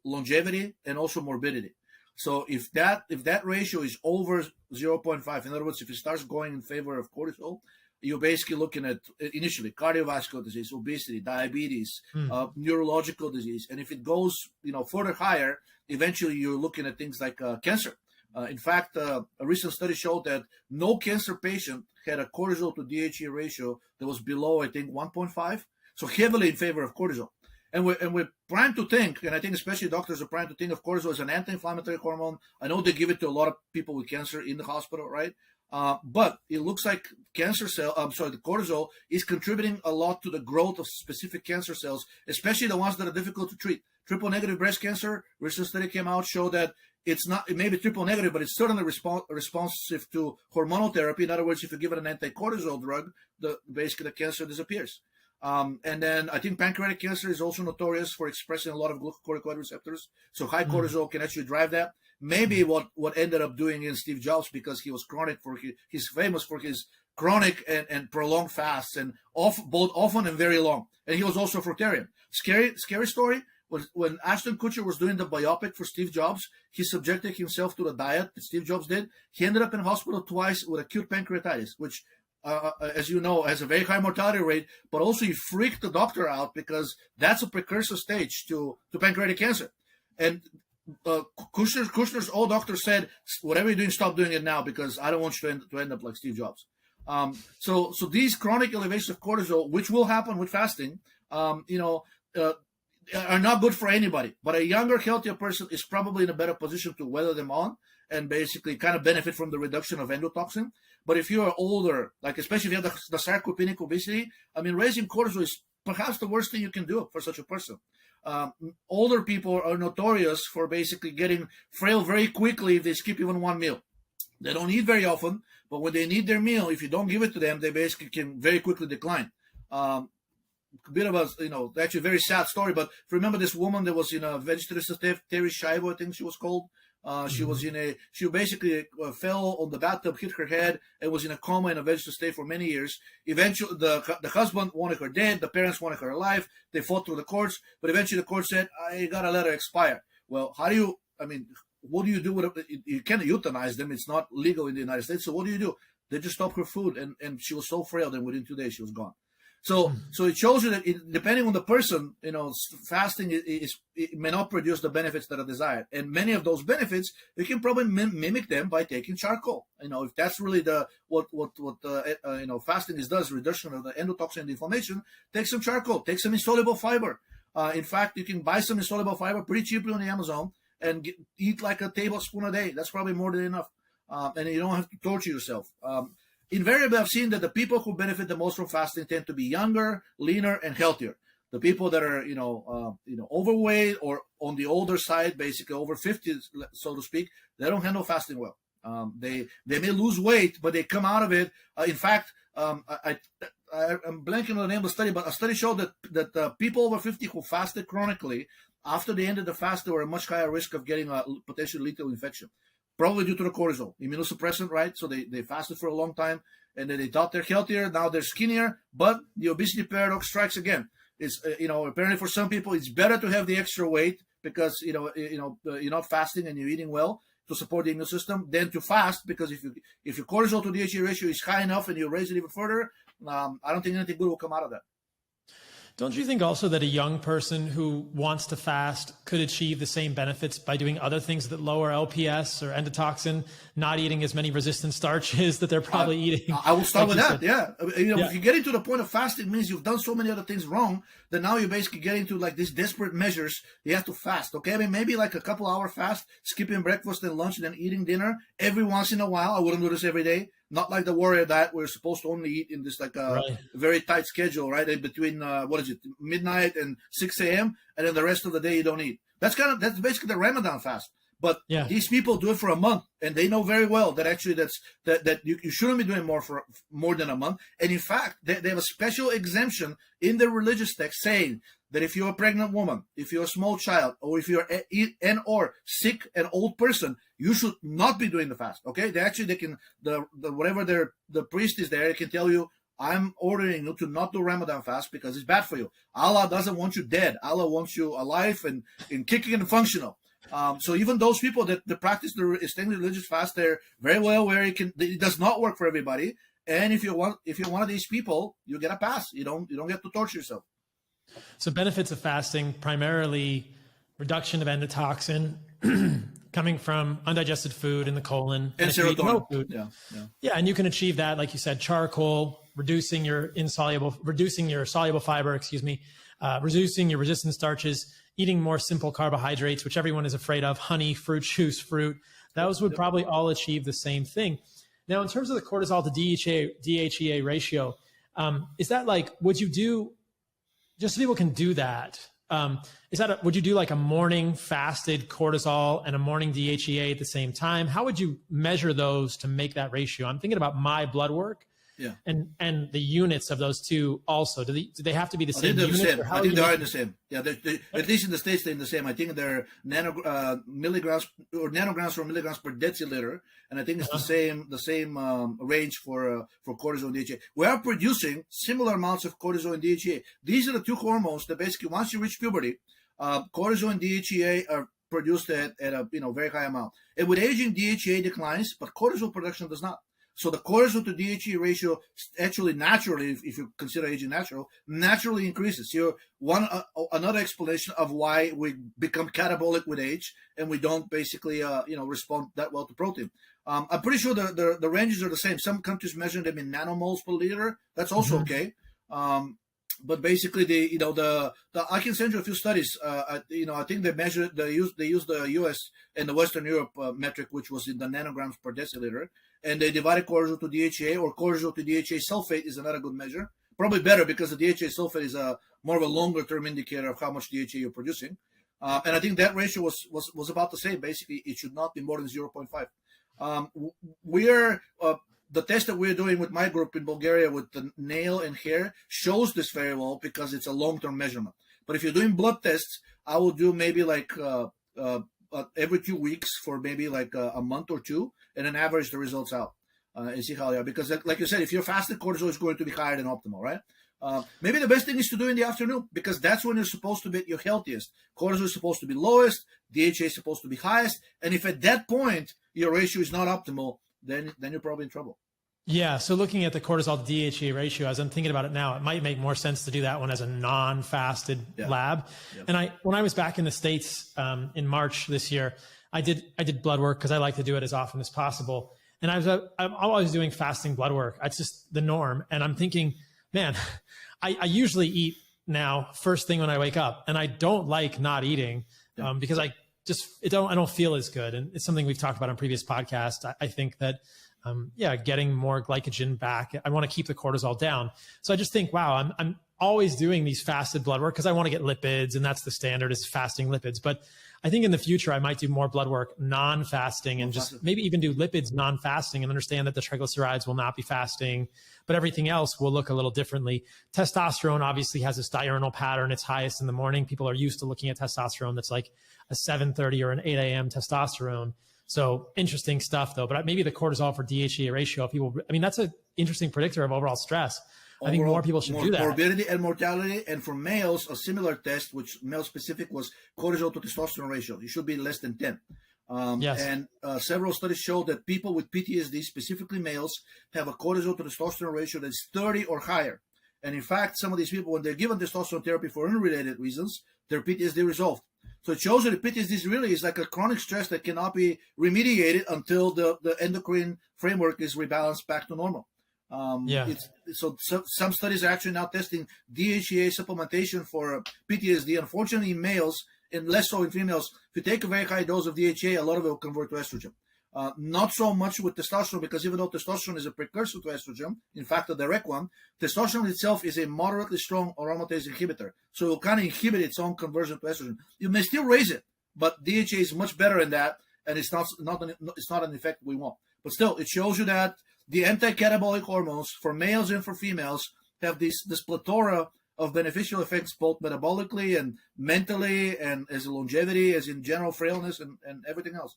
longevity and also morbidity. So if that ratio is over 0.5, in other words, if it starts going in favor of cortisol, you're basically looking at initially cardiovascular disease, obesity, diabetes, neurological disease, and if it goes further higher, eventually you're looking at things like cancer. In fact, a recent study showed that no cancer patient had a cortisol to DHEA ratio that was below, I think, 1.5. So heavily in favor of cortisol. And we're primed to think, and I think especially doctors are primed to think of cortisol as an anti-inflammatory hormone. I know they give it to a lot of people with cancer in the hospital, right? But it looks like the cortisol is contributing a lot to the growth of specific cancer cells, especially the ones that are difficult to treat. Triple negative breast cancer, recent study came out, showed that it may be triple negative, but it's certainly responsive to hormonal therapy. In other words, if you give it an anti-cortisol drug, basically the cancer disappears. And then I think pancreatic cancer is also notorious for expressing a lot of glucocorticoid receptors. So high cortisol can actually drive that. Maybe what ended up doing in Steve Jobs, because he was he's famous for his chronic and prolonged fasts, and both often and very long. And he was also a fruitarian. Scary story. When Ashton Kutcher was doing the biopic for Steve Jobs, he subjected himself to the diet that Steve Jobs did. He ended up in hospital twice with acute pancreatitis, which, as you know, has a very high mortality rate, but also he freaked the doctor out because that's a precursor stage to pancreatic cancer. And Kushner's old doctor said, whatever you're doing, stop doing it now because I don't want you to end up like Steve Jobs. So these chronic elevations of cortisol, which will happen with fasting, are not good for anybody. But a younger, healthier person is probably in a better position to weather them on and basically kind of benefit from the reduction of endotoxin. But if you are older, like especially if you have the sarcopenic obesity, raising cortisol is perhaps the worst thing you can do for such a person. Older people are notorious for basically getting frail very quickly if they skip even one meal. They don't eat very often, but when they need their meal, if you don't give it to them, they basically can very quickly decline. A bit of a, actually very sad story, but remember this woman that was in a vegetative state, Terry Shivo, I think she was called. She basically fell on the bathtub, hit her head, and was in a coma in a vegetative state for many years. Eventually, the husband wanted her dead. The parents wanted her alive. They fought through the courts, but eventually the court said, I got to let her expire. Well, what do you do with it? You can't euthanize them. It's not legal in the United States. So what do? They just stopped her food, and she was so frail that within 2 days she was gone. So it shows you that depending on the person, fasting it may not produce the benefits that are desired. And many of those benefits, you can probably mimic them by taking charcoal. If that's really what fasting does, reduction of the endotoxin and inflammation, take some charcoal, take some insoluble fiber. In fact, you can buy some insoluble fiber pretty cheaply on the Amazon and eat like a tablespoon a day. That's probably more than enough. And you don't have to torture yourself. Invariably, I've seen that the people who benefit the most from fasting tend to be younger, leaner, and healthier. The people that are, overweight or on the older side, basically over 50, so to speak, they don't handle fasting well. They may lose weight, but they come out of it. In fact, I'm blanking on the name of the study, but a study showed that people over 50 who fasted chronically, after they ended the fast, they were at much higher risk of getting a potentially lethal infection. Probably due to the cortisol, immunosuppressant, right? So they fasted for a long time, and then they thought they're healthier. Now they're skinnier, but the obesity paradox strikes again. It's apparently for some people it's better to have the extra weight because you're not fasting and you're eating well. to support the immune system than to fast, because if your cortisol to DHEA ratio is high enough and you raise it even further, I don't think anything good will come out of that. Don't you think also that a young person who wants to fast could achieve the same benefits by doing other things that lower LPS or endotoxin, not eating as many resistant starches that they're probably eating? I will start with that. Yeah. If you get into the point of fasting, it means you've done so many other things wrong that now you're basically getting to like these desperate measures. You have to fast. Okay. I mean, maybe like a couple hour fast, skipping breakfast and lunch and then eating dinner every once in a while. I wouldn't do this every day. Not like the warrior diet where you're supposed to only eat in this like very tight schedule, right? In between, midnight and 6 a.m. And then the rest of the day you don't eat. That's basically the Ramadan fast. But these people do it for a month, and they know very well that actually that you shouldn't be doing more than a month. And in fact, they have a special exemption in the religious text saying that if you're a pregnant woman, if you're a small child, or if you're or sick and old person, you should not be doing the fast. Okay, they can whatever the priest is there, they can tell you, I'm ordering you to not do Ramadan fast because it's bad for you. Allah doesn't want you dead. Allah wants you alive and kicking and functional. So even those people that practice the extended religious fast, they're very well aware it does not work for everybody. And if you're one of these people, you get a pass. You don't get to torture yourself. So benefits of fasting, primarily reduction of endotoxin coming from undigested food in the colon and serotonin. Food. Yeah, and you can achieve that, like you said, charcoal, reducing your soluble fiber, reducing your resistant starches, eating more simple carbohydrates, which everyone is afraid of, honey, fruit juice, fruit. Those would probably all achieve the same thing. Now, in terms of the cortisol to DHEA ratio, is that like, would you do, just so people can do that, would you do like a morning fasted cortisol and a morning DHEA at the same time? How would you measure those to make that ratio? I'm thinking about my blood work. Yeah, and the units of those two also. Do they have to be the same? I think they're the same. I think they are the same. Yeah, at least in the States, they're the same. I think they're milligrams or nanograms or milligrams per deciliter, and I think it's the same range for cortisol and DHEA. We are producing similar amounts of cortisol and DHEA. These are the two hormones that basically, once you reach puberty, cortisol and DHEA are produced at a very high amount. And with aging, DHEA declines, but cortisol production does not. So the cortisol to DHEA ratio actually naturally, if you consider aging naturally increases. So another explanation of why we become catabolic with age and we don't basically respond that well to protein. I'm pretty sure the ranges are the same. Some countries measure them in nanomoles per liter. That's also okay. But basically, I can send you a few studies. I think they use the U.S. and the Western Europe metric, which was in the nanograms per deciliter, and they divided cortisol to DHEA, or cortisol to DHEA sulfate is another good measure. Probably better because the DHEA sulfate is more of a longer term indicator of how much DHEA you're producing. And I think that ratio was about the same. Basically, it should not be more than 0.5. The test that we're doing with my group in Bulgaria with the nail and hair shows this very well because it's a long-term measurement. But if you're doing blood tests, I will do maybe like every 2 weeks for maybe like a month or two, and then average the results out and see how they are. Because like you said, if you're fasted, cortisol is going to be higher than optimal, right? Maybe the best thing is to do in the afternoon because that's when you're supposed to be your healthiest. Cortisol is supposed to be lowest, DHA is supposed to be highest, and if at that point your ratio is not optimal, then you're probably in trouble. Yeah. So looking at the cortisol to DHEA ratio, as I'm thinking about it now, it might make more sense to do that one as a non-fasted lab. Yeah. And when I was back in the States in March this year, I did blood work because I like to do it as often as possible. And I'm always doing fasting blood work. It's just the norm. And I'm thinking, man, I usually eat now first thing when I wake up, and I don't like not eating because I don't feel as good. And it's something we've talked about on previous podcasts. I think that, getting more glycogen back, I want to keep the cortisol down. So I just think, wow, I'm always doing these fasted blood work because I want to get lipids, and that's the standard is fasting lipids. But I think in the future, I might do more blood work non-fasting and just maybe even do lipids non-fasting and understand that the triglycerides will not be fasting, but everything else will look a little differently. Testosterone obviously has this diurnal pattern. It's highest in the morning. People are used to looking at testosterone that's like a 7:30 or an 8 a.m. testosterone. So interesting stuff though, but maybe the cortisol for DHEA ratio, that's an interesting predictor of overall stress. I think more people should do that. Morbidity and mortality. And for males, a similar test, which male specific, was cortisol to testosterone ratio. It should be less than 10. Yes. And several studies show that people with PTSD, specifically males, have a cortisol to testosterone ratio that's 30 or higher. And in fact, some of these people, when they're given testosterone therapy for unrelated reasons, their PTSD resolved. So it shows that PTSD really is like a chronic stress that cannot be remediated until the endocrine framework is rebalanced back to normal. So some studies are actually now testing DHEA supplementation for PTSD. Unfortunately, in males and less so in females, if you take a very high dose of DHEA, a lot of it will convert to estrogen. Not so much with testosterone, because even though testosterone is a precursor to estrogen, in fact, a direct one, testosterone itself is a moderately strong aromatase inhibitor. So it will kind of inhibit its own conversion to estrogen. You may still raise it, but DHA is much better in that, and it's not an effect we want. But still, it shows you that the anti-catabolic hormones for males and for females have this plethora of beneficial effects, both metabolically and mentally, and as longevity, as in general frailness, and everything else.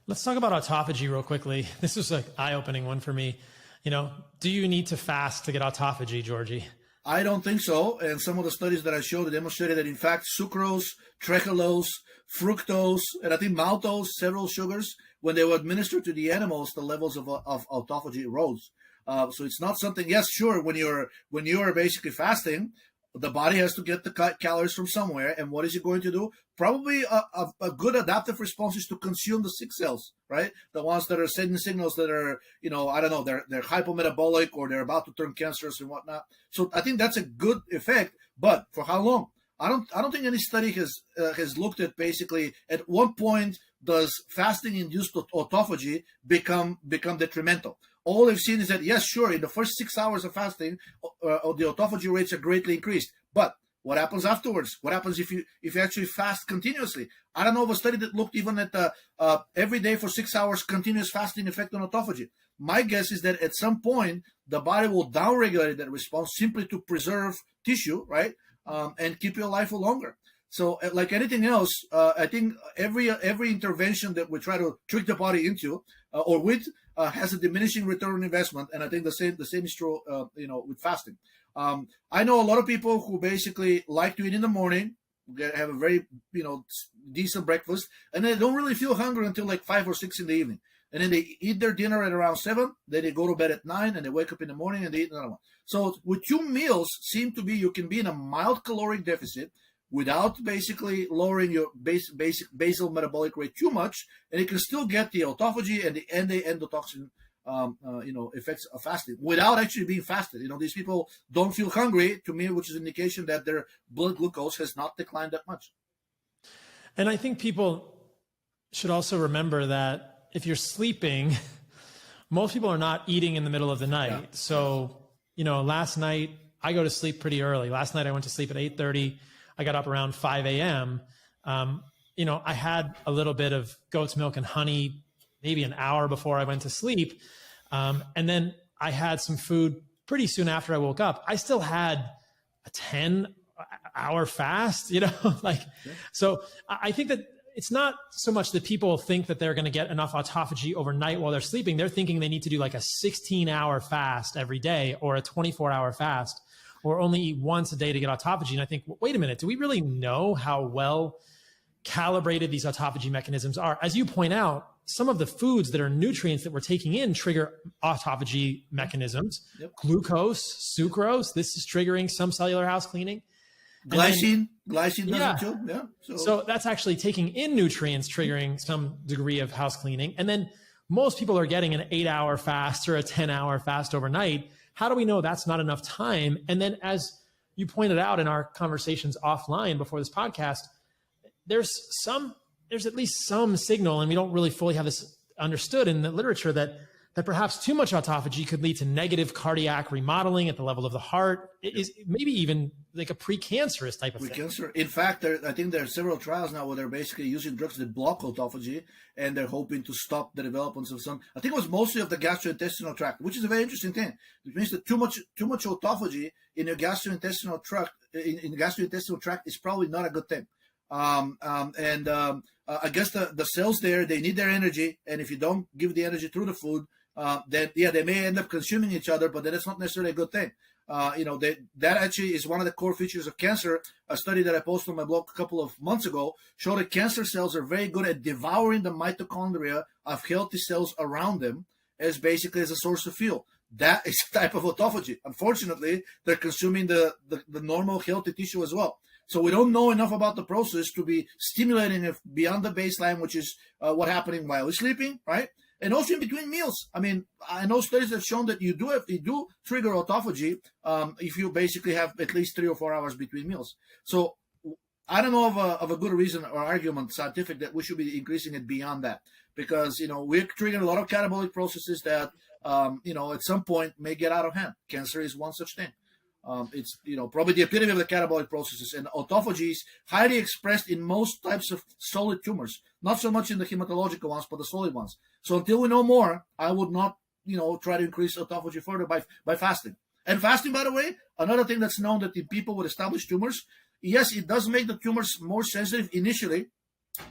Let's talk about autophagy real quickly. This was an eye-opening one for me. Do you need to fast to get autophagy, Georgi? I don't think so. And some of the studies that I showed demonstrated that, in fact, sucrose, trehalose, fructose, and I think maltose, several sugars, when they were administered to the animals, the levels of autophagy rose. So it's not something. Yes, sure. When you're basically fasting, the body has to get the calories from somewhere, and what is it going to do? Probably a good adaptive response is to consume the sick cells, right? The ones that are sending signals that are, I don't know, they're hypometabolic or they're about to turn cancerous and whatnot. So I think that's a good effect, but for how long? I don't think any study has looked at basically at what point does fasting induced autophagy become detrimental. All they've seen is that, yes, sure, in the first 6 hours of fasting, the autophagy rates are greatly increased. But what happens afterwards? What happens if you actually fast continuously? I don't know of a study that looked even at the every day for 6 hours continuous fasting effect on autophagy. My guess is that at some point, the body will downregulate that response simply to preserve tissue, right, and keep you alive for longer. So, like anything else, I think every intervention that we try to trick the body into or with has a diminishing return on investment, and I think the same is true, with fasting. I know a lot of people who basically like to eat in the morning, have a very decent breakfast, and they don't really feel hungry until like 5 or 6 in the evening, and then they eat their dinner at around 7. Then they go to bed at 9, and they wake up in the morning and they eat another one. So with 2 meals, you can be in a mild caloric deficit without basically lowering your basic basal metabolic rate too much, and you can still get the autophagy and the endotoxin effects of fasting without actually being fasted. These people don't feel hungry, to me, which is an indication that their blood glucose has not declined that much. And I think people should also remember that if you're sleeping, most people are not eating in the middle of the night. Yeah. So, last night I go to sleep pretty early. Last night I went to sleep at 8:30. I got up around 5 a.m. I had a little bit of goat's milk and honey, maybe an hour before I went to sleep. And then I had some food pretty soon after I woke up. I still had a 10-hour fast, So I think that it's not so much that people think that they're going to get enough autophagy overnight while they're sleeping. They're thinking they need to do like a 16-hour fast every day or a 24-hour fast, or only eat once a day to get autophagy. And I think, wait a minute, do we really know how well calibrated these autophagy mechanisms are? As you point out, some of the foods that are nutrients that we're taking in trigger autophagy mechanisms. Yep. Glucose, sucrose, this is triggering some cellular house cleaning. Glycine does it too. Yeah. So that's actually taking in nutrients, triggering some degree of house cleaning. And then most people are getting an 8-hour fast or a 10-hour fast overnight. How do we know that's not enough time? And then, as you pointed out in our conversations offline before this podcast, there's at least some signal, and we don't really fully have this understood in the literature, that perhaps too much autophagy could lead to negative cardiac remodeling at the level of the heart. It is maybe even like a precancerous type of thing. Precancer. In fact, I think there are several trials now where they're basically using drugs that block autophagy, and they're hoping to stop the development of some. I think it was mostly of the gastrointestinal tract, which is a very interesting thing. It means that too much autophagy in your gastrointestinal tract is probably not a good thing. I guess the cells there, they need their energy, and if you don't give the energy through the food, then they may end up consuming each other, but then it's not necessarily a good thing. That actually is one of the core features of cancer. A study that I posted on my blog a couple of months ago showed that cancer cells are very good at devouring the mitochondria of healthy cells around them as basically as a source of fuel. That is a type of autophagy. Unfortunately, they're consuming the normal healthy tissue as well. So we don't know enough about the process to be stimulating it beyond the baseline, which is what's happening while we're sleeping, right? And also in between meals. I mean, I know studies have shown that you do trigger autophagy if you basically have at least 3 or 4 hours between meals. So I don't know of a good reason or argument scientific that we should be increasing it beyond that, because we're triggering a lot of catabolic processes that at some point may get out of hand. Cancer is one such thing. It's probably the epitome of the catabolic processes, and autophagy is highly expressed in most types of solid tumors, not so much in the hematological ones, but the solid ones. So until we know more, I would not try to increase autophagy further by fasting. And fasting, by the way, another thing that's known that in people with established tumors, yes, it does make the tumors more sensitive initially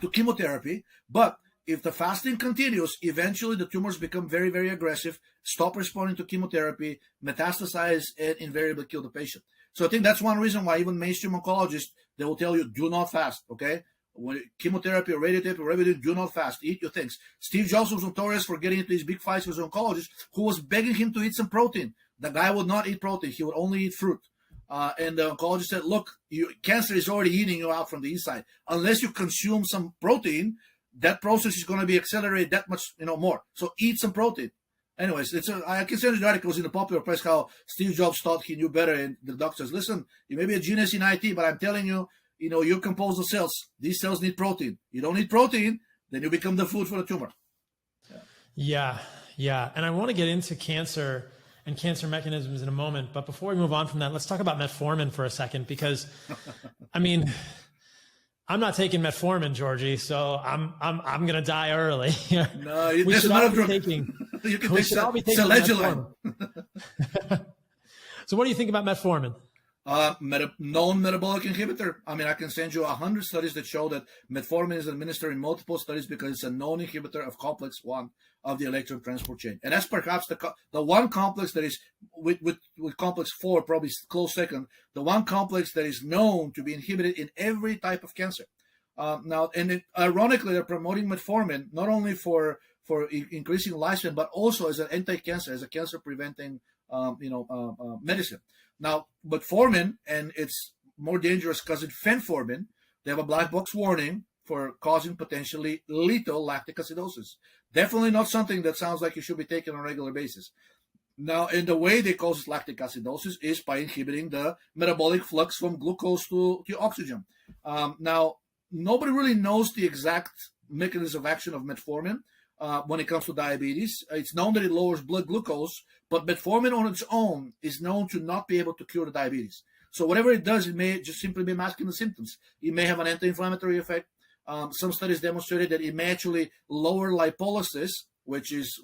to chemotherapy, but if the fasting continues, eventually the tumors become very, very aggressive, stop responding to chemotherapy, metastasize, and invariably kill the patient. So I think that's one reason why even mainstream oncologists, they will tell you, do not fast, okay? When chemotherapy or radiotherapy or everything, do not fast. Eat your things. Steve Jobs was notorious for getting into these big fights with an oncologist who was begging him to eat some protein. The guy would not eat protein. He would only eat fruit. And the oncologist said, look, cancer is already eating you out from the inside. Unless you consume some protein, that process is going to be accelerated that much, more. So eat some protein. Anyways, I can send you the articles in the popular press how Steve Jobs thought he knew better, and the doctors, listen, you may be a genius in IT, but I'm telling you, you're composed of cells. These cells need protein. You don't need protein, then you become the food for the tumor. Yeah. And I want to get into cancer and cancer mechanisms in a moment, but before we move on from that, let's talk about metformin for a second, because I mean, I'm not taking metformin, Georgi, so I'm going to die early. No, that's not a drug. You can take Saladino. So what do you think about metformin? Known metabolic inhibitor. I mean, I can send you 100 studies that show that metformin is administered in multiple studies because it's a known inhibitor of complex 1 of the electron transport chain. And that's perhaps the one complex that is, with complex 4, probably close second, the one complex that is known to be inhibited in every type of cancer. Ironically, they're promoting metformin not only for increasing lifespan, but also as an anti-cancer, as a cancer-preventing medicine. Now, metformin and its more dangerous cousin fenformin, they have a black box warning for causing potentially lethal lactic acidosis. Definitely not something that sounds like you should be taking on a regular basis. Now, and the way they cause lactic acidosis is by inhibiting the metabolic flux from glucose to oxygen. Now, nobody really knows the exact mechanism of action of metformin. When it comes to diabetes, it's known that it lowers blood glucose, but metformin on its own is known to not be able to cure the diabetes. So whatever it does, it may just simply be masking the symptoms. It may have an anti-inflammatory effect. Some studies demonstrated that it may actually lower lipolysis, which is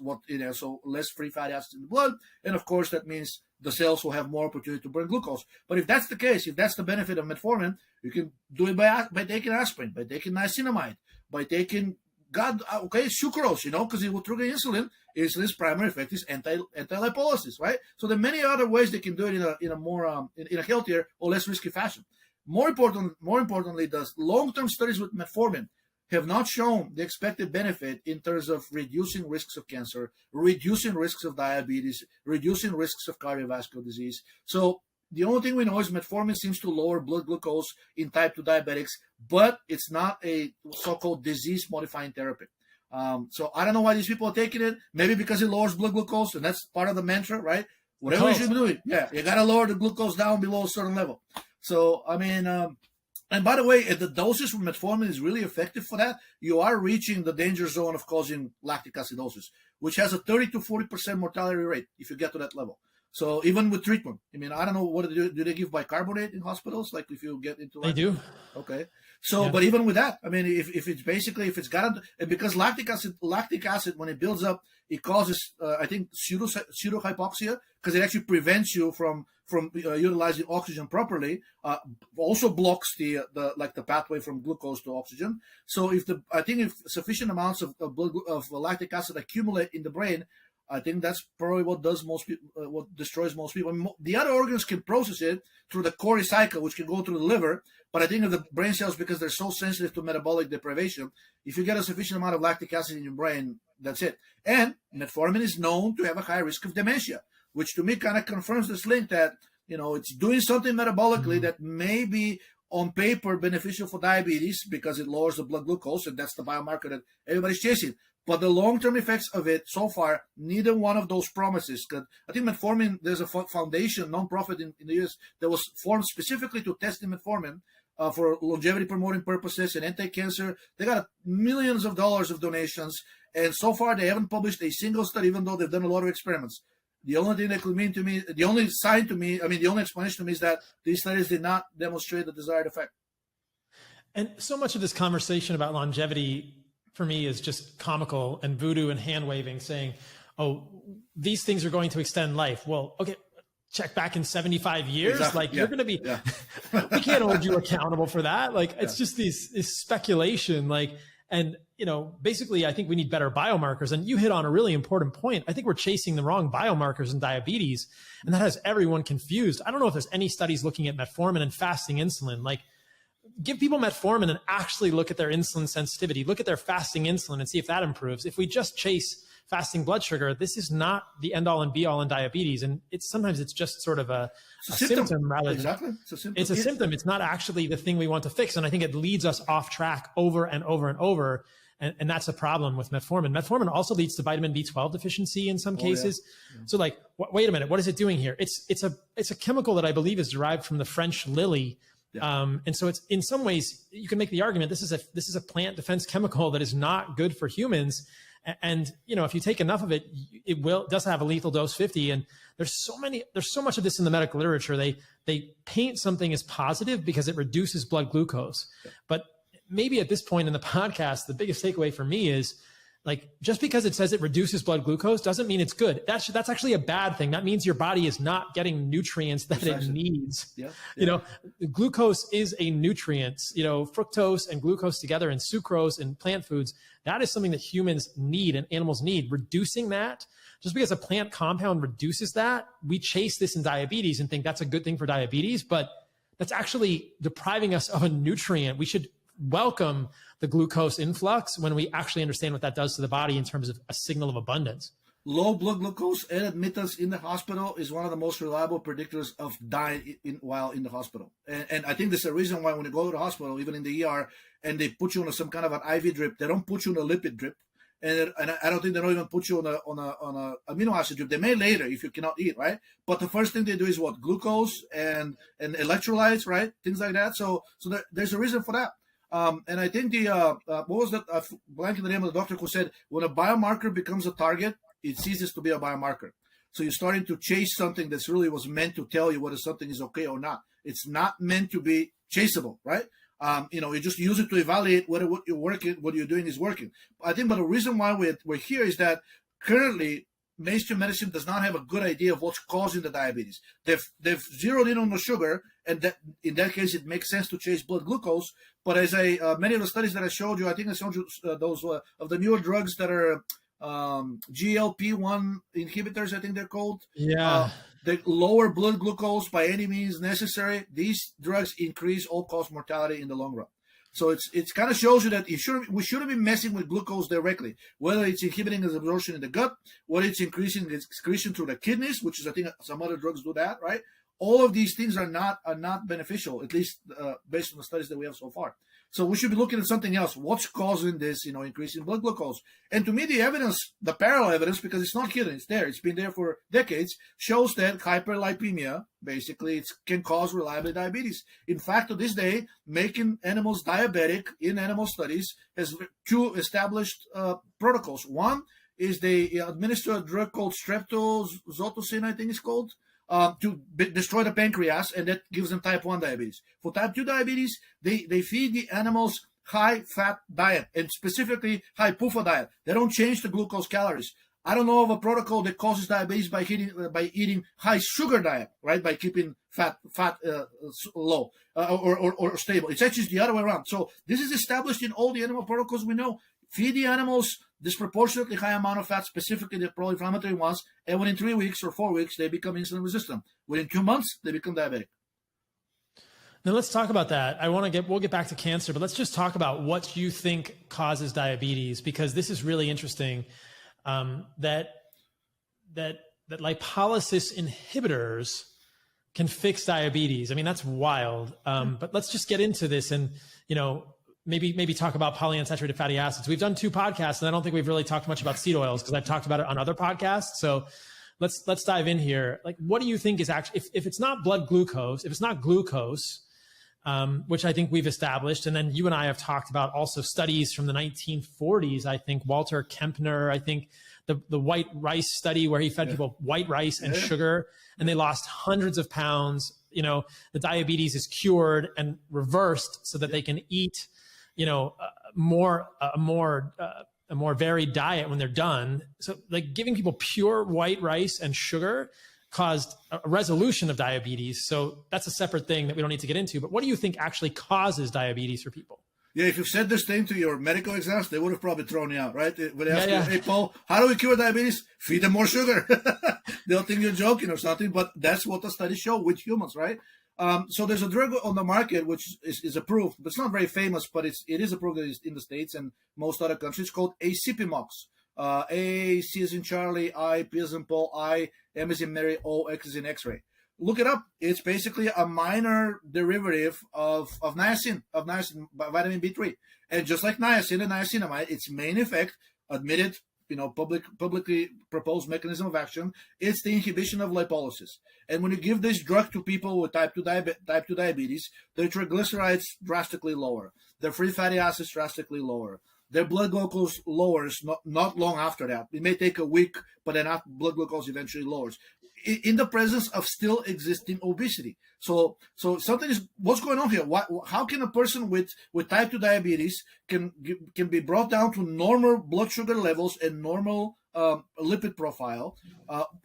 so less free fatty acids in the blood. And of course, that means the cells will have more opportunity to burn glucose. But if that's the case, if that's the benefit of metformin, you can do it by taking aspirin, by taking niacinamide, by taking sucrose, because it will trigger insulin. Insulin's primary effect is anti-lipolysis, right? So there are many other ways they can do it in a more in a healthier or less risky fashion. More importantly, the long-term studies with metformin have not shown the expected benefit in terms of reducing risks of cancer, reducing risks of diabetes, reducing risks of cardiovascular disease. So the only thing we know is metformin seems to lower blood glucose in type 2 diabetics, but it's not a so-called disease-modifying therapy. So I don't know why these people are taking it. Maybe because it lowers blood glucose, and that's part of the mantra, right? Whatever you should be doing, you got to lower the glucose down below a certain level. So, I mean, and by the way, if the doses for metformin is really effective for that, you are reaching the danger zone of causing lactic acidosis, which has a 30 to 40% mortality rate if you get to that level. So even with treatment, I mean, I don't know, what do they give bicarbonate in hospitals? Like if you get into They do. Okay. So, but even with that, I mean, if it's got, because lactic acid, when it builds up, it causes, I think, pseudohypoxia, because it actually prevents you from utilizing oxygen properly. Also blocks the pathway from glucose to oxygen. So if sufficient amounts of lactic acid accumulate in the brain, I think that's probably what does most people, what destroys most people. The other organs can process it through the Cori cycle, which can go through the liver. But I think of the brain cells, because they're so sensitive to metabolic deprivation, if you get a sufficient amount of lactic acid in your brain, that's it. And metformin is known to have a high risk of dementia, which to me kind of confirms this link that, it's doing something metabolically that may be on paper beneficial for diabetes because it lowers the blood glucose, and that's the biomarker that everybody's chasing. But the long-term effects of it, so far, neither one of those promises. Cause I think metformin, there's a foundation, non-profit in the US, that was formed specifically to test the metformin for longevity-promoting purposes and anti-cancer. They got millions of dollars of donations, and so far they haven't published a single study, even though they've done a lot of experiments. The only thing that could mean to me, the only sign to me, the only explanation to me is that these studies did not demonstrate the desired effect. And so much of this conversation about longevity for me is just comical and voodoo and hand waving, saying, oh, these things are going to extend life. Well, okay, check back in 75 years. Exactly. Like you're going to be, we can't hold you accountable for that. Like it's just this speculation, and basically I think we need better biomarkers. And you hit on a really important point. I think we're chasing the wrong biomarkers in diabetes, and that has everyone confused. I don't know if there's any studies looking at metformin and fasting insulin. Like, give people metformin and actually look at their insulin sensitivity, look at their fasting insulin and see if that improves. If we just chase fasting blood sugar, this is not the end all and be all in diabetes. And sometimes it's just sort of a symptom rather than, exactly. It's a symptom. It's not actually the thing we want to fix. And I think it leads us off track over and over and over. And that's a problem with metformin. Metformin also leads to vitamin B12 deficiency in some cases. Yeah. So wait a minute, what is it doing here? It's a chemical that I believe is derived from the French lily. Yeah. And so it's, in some ways you can make the argument, this is a plant defense chemical that is not good for humans. And, if you take enough of it, does have a lethal dose 50. And there's so much of this in the medical literature. They paint something as positive because it reduces blood glucose. Yeah. But maybe at this point in the podcast, the biggest takeaway for me is, just because it says it reduces blood glucose doesn't mean it's good. That's actually a bad thing. That means your body is not getting nutrients that it needs. Yeah. Glucose is a nutrient. Fructose and glucose together, and sucrose in plant foods, that is something that humans need and animals need. Reducing that, just because a plant compound reduces that, we chase this in diabetes and think that's a good thing for diabetes, but that's actually depriving us of a nutrient. We should welcome the glucose influx when we actually understand what that does to the body in terms of a signal of abundance. Low blood glucose and admittance in the hospital is one of the most reliable predictors of dying while in the hospital. And I think there's a reason why when you go to the hospital, even in the ER, and they put you on some kind of an IV drip, they don't put you on a lipid drip. And I don't think they don't even put you on a amino acid drip. They may later if you cannot eat, right? But the first thing they do is what? Glucose and electrolytes, right? Things like that. So there's a reason for that. And I think what was that? Blanking the name of the doctor who said, when a biomarker becomes a target, it ceases to be a biomarker. So you're starting to chase something that's really was meant to tell you whether something is okay or not. It's not meant to be chaseable, right? You just use it to evaluate whether what you're doing is working. I think, but the reason why we're here is that currently mainstream medicine does not have a good idea of what's causing the diabetes. They've zeroed in on the sugar, and that in that case it makes sense to chase blood glucose. But as many of the studies that I showed you, I think I showed you those of the newer drugs that are GLP-1 inhibitors, I think they're called. Yeah. They lower blood glucose by any means necessary. These drugs increase all-cause mortality in the long run. So it's kind of shows you that we shouldn't be messing with glucose directly, whether it's inhibiting its absorption in the gut, whether it's increasing its excretion through the kidneys, which is I think some other drugs do that, right? All of these things are not beneficial, at least based on the studies that we have so far. So we should be looking at something else. What's causing this, increase in blood glucose? And to me, the evidence, the parallel evidence, because it's not hidden, it's there, it's been there for decades, shows that hyperlipemia, basically, it can cause reliably diabetes. In fact, to this day, making animals diabetic in animal studies has two established protocols. One is they administer a drug called streptozotocin, I think it's called, to destroy the pancreas, and that gives them type 1 diabetes. For type 2 diabetes, they feed the animals high-fat diet, and specifically high PUFA diet. They don't change the glucose calories. I don't know of a protocol that causes diabetes by eating high sugar diet, right? By keeping fat low or stable. It's actually the other way around. So this is established in all the animal protocols we know. Feed the animals disproportionately high amount of fat, specifically the pro-inflammatory ones, and within 3 weeks or 4 weeks, they become insulin resistant. Within 2 months, they become diabetic. Now let's talk about that. We'll get back to cancer, but let's just talk about what you think causes diabetes, because this is really interesting. That lipolysis inhibitors can fix diabetes. I mean, that's wild. But let's just get into this and, maybe talk about polyunsaturated fatty acids. We've done 2 podcasts, and I don't think we've really talked much about seed oils because I've talked about it on other podcasts. So let's dive in here. Like, what do you think is actually, if it's not blood glucose, if it's not glucose, which I think we've established, and then you and I have talked about also studies from the 1940s. I think Walter Kempner, I think the white rice study where he fed people white rice and sugar, and they lost hundreds of pounds. The diabetes is cured and reversed so that they can eat, a more varied diet when they're done. So like giving people pure white rice and sugar caused a resolution of diabetes. So that's a separate thing that we don't need to get into. But what do you think actually causes diabetes for people? Yeah, if you've said this thing to your medical exams, they would have probably thrown you out, right? When they ask you, hey, Paul, how do we cure diabetes? Feed them more sugar. They'll think you're joking or something, but that's what the studies show with humans, right? So there's a drug on the market which is approved, but it's not very famous, but it is approved in the States and most other countries, called Acipimox. A, C as in Charlie, I, P as in Paul, I, M as in Mary, O, X as in X-ray. Look it up. It's basically a minor derivative of niacin, vitamin B3. And just like niacin and niacinamide, its main effect, admitted, publicly proposed mechanism of action, it's the inhibition of lipolysis. And when you give this drug to people with type 2 diabetes, their triglycerides drastically lower, their free fatty acids drastically lower, their blood glucose lowers not long after that. It may take a week, but then blood glucose eventually lowers in the presence of still existing obesity. So something is, what's going on here? How can a person with type 2 diabetes can be brought down to normal blood sugar levels and normal lipid profile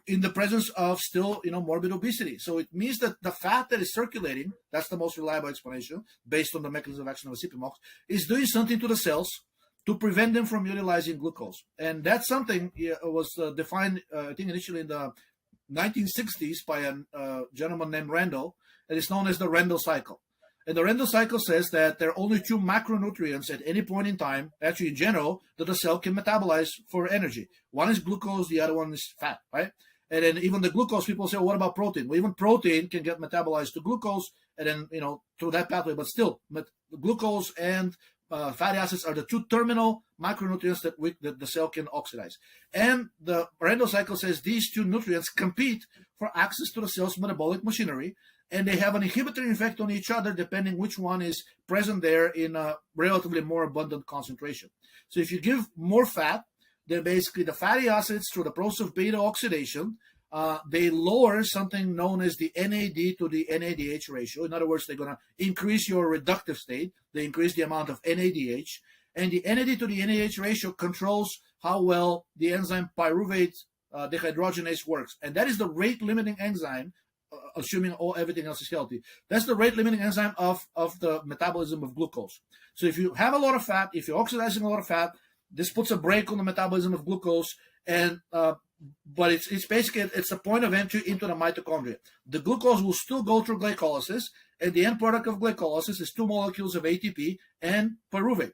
in the presence of still morbid obesity? So it means that the fat that is circulating, that's the most reliable explanation based on the mechanism of action of Acipimox, is doing something to the cells to prevent them from utilizing glucose. And that's something was defined, I think, initially in the 1960s by a gentleman named Randall, and it's known as the Randall cycle. And the Randall cycle says that there are only 2 macronutrients at any point in time, actually in general, that the cell can metabolize for energy. One is glucose, the other one is fat, right? And then even the glucose, people say, well, what about protein? Well, even protein can get metabolized to glucose, and then, through that pathway, but still, glucose and fatty acids are the 2 terminal macronutrients that the cell can oxidize. And the Randall cycle says these 2 nutrients compete for access to the cell's metabolic machinery, and they have an inhibitory effect on each other depending which one is present there in a relatively more abundant concentration. So if you give more fat, then basically the fatty acids, through the process of beta oxidation, they lower something known as the NAD to the NADH ratio. In other words, they're going to increase your reductive state. They increase the amount of NADH. And the NAD to the NADH ratio controls how well the enzyme pyruvate dehydrogenase works. And that is the rate-limiting enzyme, assuming everything else is healthy. That's the rate-limiting enzyme of the metabolism of glucose. So if you have a lot of fat, if you're oxidizing a lot of fat, this puts a brake on the metabolism of glucose, and but it's basically, it's the point of entry into the mitochondria. The glucose will still go through glycolysis, and the end product of glycolysis is 2 molecules of ATP and pyruvate.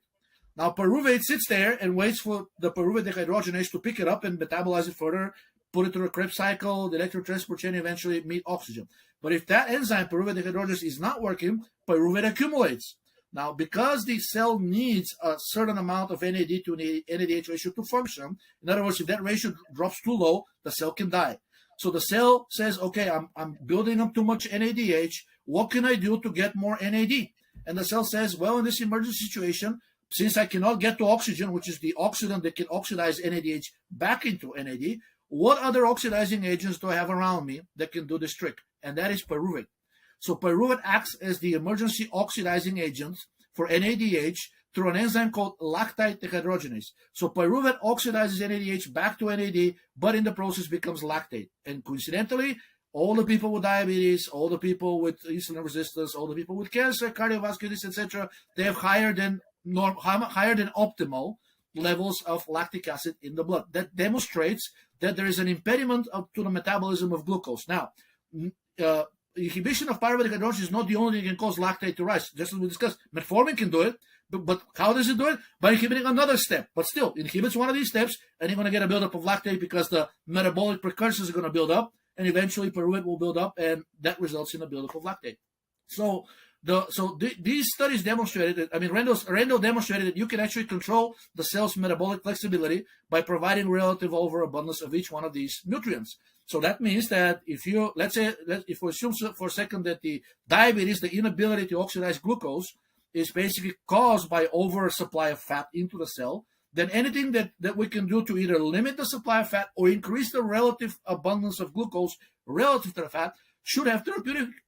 Now, pyruvate sits there and waits for the pyruvate dehydrogenase to pick it up and metabolize it further, put it through a Krebs cycle, the electron transport chain, eventually meet oxygen. But if that enzyme, pyruvate dehydrogenase, is not working, pyruvate accumulates. Now, because the cell needs a certain amount of NAD to NADH ratio to function, in other words, if that ratio drops too low, the cell can die. So the cell says, okay, I'm building up too much NADH. What can I do to get more NAD? And the cell says, well, in this emergency situation, since I cannot get to oxygen, which is the oxidant that can oxidize NADH back into NAD, what other oxidizing agents do I have around me that can do this trick? And that is pyruvate. So pyruvate acts as the emergency oxidizing agent for NADH through an enzyme called lactate dehydrogenase. So pyruvate oxidizes NADH back to NAD, but in the process becomes lactate. And coincidentally, all the people with diabetes, all the people with insulin resistance, all the people with cancer, cardiovascular disease, etc., they have higher than optimal levels of lactic acid in the blood. That demonstrates that there is an impediment to the metabolism of glucose. Now, inhibition of pyruvate hydrogenation is not the only thing that can cause lactate to rise. Just as we discussed, metformin can do it, but how does it do it? By inhibiting another step. But still, it inhibits one of these steps, and you're going to get a buildup of lactate because the metabolic precursors are going to build up, and eventually pyruvate will build up, and that results in a buildup of lactate. So these studies demonstrated that, Rendo demonstrated that you can actually control the cell's metabolic flexibility by providing relative overabundance of each one of these nutrients. So that means that if we assume for a second that the diabetes, the inability to oxidize glucose, is basically caused by oversupply of fat into the cell, then anything that we can do to either limit the supply of fat or increase the relative abundance of glucose relative to the fat should have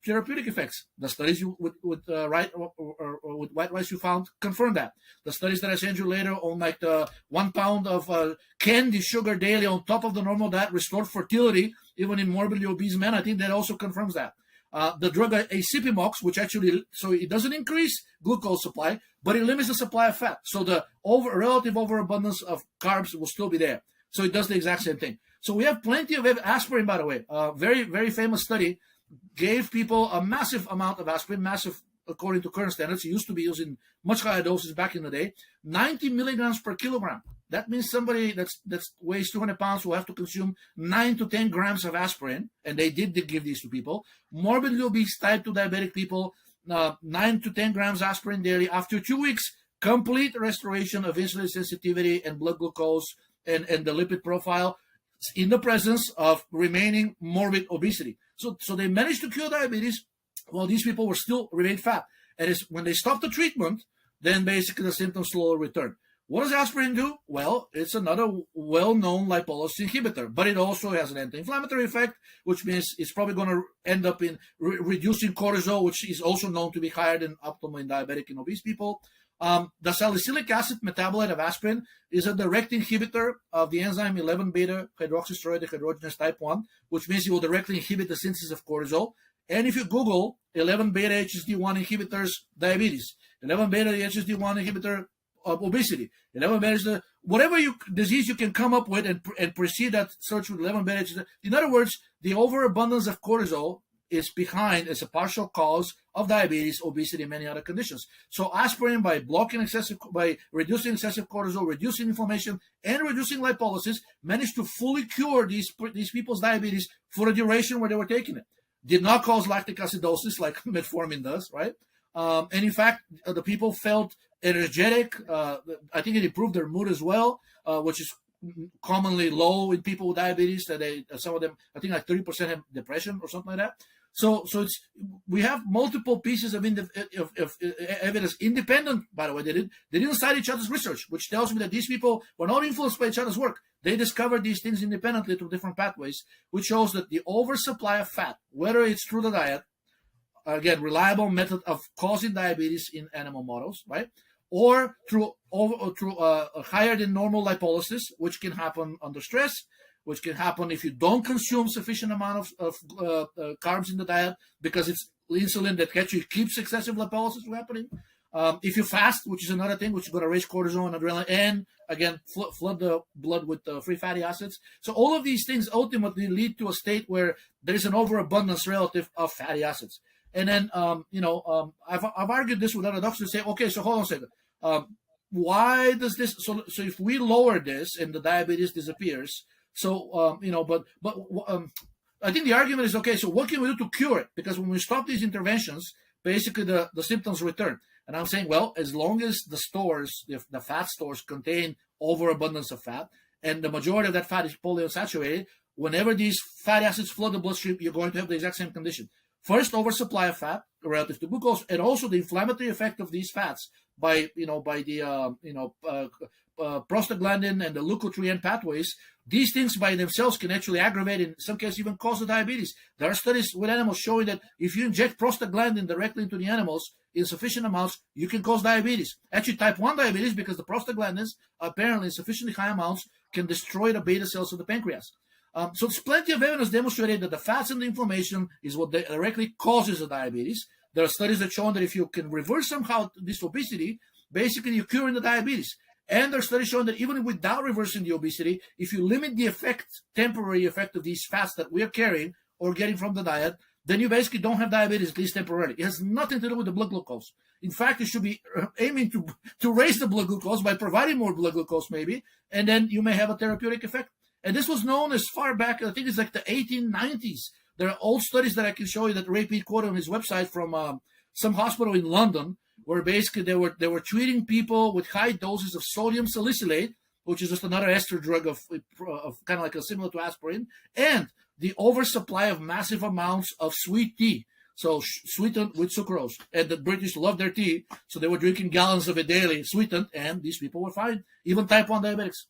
therapeutic effects. The studies with white rice you found confirm that. The studies that I send you later on like the 1 pound of candy sugar daily on top of the normal diet restored fertility even in morbidly obese men. I think that also confirms that. The drug acipimox, which actually, so it doesn't increase glucose supply, but it limits the supply of fat. So the relative overabundance of carbs will still be there. So it does the exact same thing. So we have plenty of aspirin, by the way. Very, very famous study gave people a massive amount of aspirin, massive according to current standards. It used to be used in much higher doses back in the day, 90 milligrams per kilogram. That means somebody that weighs 200 pounds will have to consume 9 to 10 grams of aspirin, and they did give these to people. Morbidly obese type 2 diabetic people, 9 to 10 grams aspirin daily. After 2 weeks, complete restoration of insulin sensitivity and blood glucose and the lipid profile in the presence of remaining morbid obesity. So they managed to cure diabetes while these people were still remained fat. And it's when they stopped the treatment, then basically the symptoms slowly return. What does aspirin do? Well, it's another well-known lipolysis inhibitor, but it also has an anti-inflammatory effect, which means it's probably going to end up in reducing cortisol, which is also known to be higher than optimal in diabetic and obese people. The salicylic acid metabolite of aspirin is a direct inhibitor of the enzyme 11-beta hydroxysteroid dehydrogenase type 1, which means it will directly inhibit the synthesis of cortisol. And if you Google 11-beta HSD1 inhibitors diabetes, 11-beta HSD1 inhibitor of obesity, 11-beta, whatever disease you can come up with and precede that search with 11-beta HSD. In other words, the overabundance of cortisol is behind as a partial cause of diabetes, obesity, and many other conditions. So aspirin, by reducing excessive cortisol, reducing inflammation, and reducing lipolysis, managed to fully cure these people's diabetes for a duration where they were taking it. Did not cause lactic acidosis like metformin does, right? And in fact, the people felt energetic. I think it improved their mood as well, which is commonly low in people with diabetes. That some of them, I think like 30% have depression or something like that. So we have multiple pieces of evidence, independent, by the way. They didn't cite each other's research, which tells me that these people were not influenced by each other's work. They discovered these things independently through different pathways, which shows that the oversupply of fat, whether it's through the diet, again, reliable method of causing diabetes in animal models, right? Or through higher than normal lipolysis, which can happen under stress, which can happen if you don't consume sufficient amount of carbs in the diet, because it's insulin that actually keeps excessive lipolysis from happening. If you fast, which is another thing, which is going to raise cortisol and adrenaline, and again, flood the blood with free fatty acids. So all of these things ultimately lead to a state where there is an overabundance relative of fatty acids. And then, I've argued this with other doctors to say, okay, so hold on a second. Why does this? So if we lower this and the diabetes disappears, I think the argument is, okay, so what can we do to cure it? Because when we stop these interventions, basically the symptoms return. And I'm saying, well, as long as the stores, the fat stores contain overabundance of fat, and the majority of that fat is polyunsaturated, whenever these fatty acids flood the bloodstream, you're going to have the exact same condition. First, oversupply of fat relative to glucose, and also the inflammatory effect of these fats by the prostaglandin and the leukotriene pathways. These things by themselves can actually aggravate, in some cases even cause the diabetes. There are studies with animals showing that if you inject prostaglandin directly into the animals in sufficient amounts, you can cause diabetes. Actually, type 1 diabetes, because the prostaglandins, apparently in sufficiently high amounts, can destroy the beta cells of the pancreas. So there's plenty of evidence demonstrated that the fats and the inflammation is what directly causes the diabetes. There are studies that show that if you can reverse somehow this obesity, basically you're curing the diabetes. And there's studies showing that even without reversing the obesity, if you limit the temporary effect of these fats that we are carrying or getting from the diet, then you basically don't have diabetes, at least temporarily. It has nothing to do with the blood glucose. In fact, you should be aiming to raise the blood glucose by providing more blood glucose maybe, and then you may have a therapeutic effect. And this was known as far back, I think it's like the 1890s. There are old studies that I can show you that Ray Peat quoted on his website from some hospital in London, where basically they were treating people with high doses of sodium salicylate, which is just another ester drug of kind of like similar to aspirin, and the oversupply of massive amounts of sweet tea. So sweetened with sucrose. And the British loved their tea, so they were drinking gallons of it daily, sweetened, and these people were fine, even type 1 diabetics.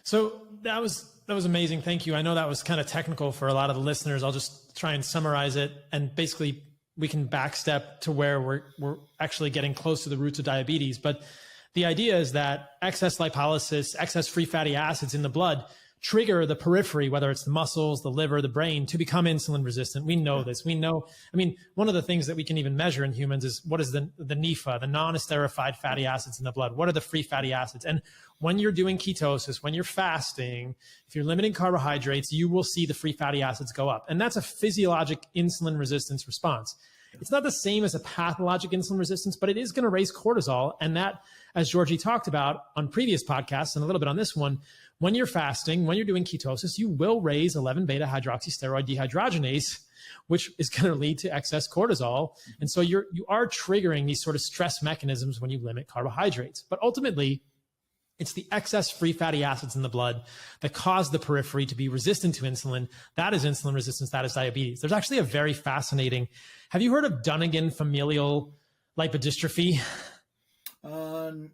So that was amazing. Thank you. I know that was kind of technical for a lot of the listeners. I'll just try and summarize it. And basically, we can backstep to where we're actually getting close to the roots of diabetes. But the idea is that excess lipolysis, excess free fatty acids in the blood trigger the periphery, whether it's the muscles, the liver, the brain, to become insulin resistant. We know this. We know, I mean, one of the things that we can even measure in humans is what is the NEFA, the non-esterified fatty acids in the blood? What are the free fatty acids? And when you're doing ketosis, when you're fasting, if you're limiting carbohydrates, you will see the free fatty acids go up. And that's a physiologic insulin resistance response. It's not the same as a pathologic insulin resistance, but it is going to raise cortisol. And that, as Georgi talked about on previous podcasts and a little bit on this one, when you're fasting, when you're doing ketosis, you will raise 11-beta hydroxysteroid dehydrogenase, which is going to lead to excess cortisol. And so you are triggering these sort of stress mechanisms when you limit carbohydrates. But ultimately, it's the excess free fatty acids in the blood that cause the periphery to be resistant to insulin. That is insulin resistance. That is diabetes. There's actually a very fascinating, have you heard of Dunnington familial lipodystrophy?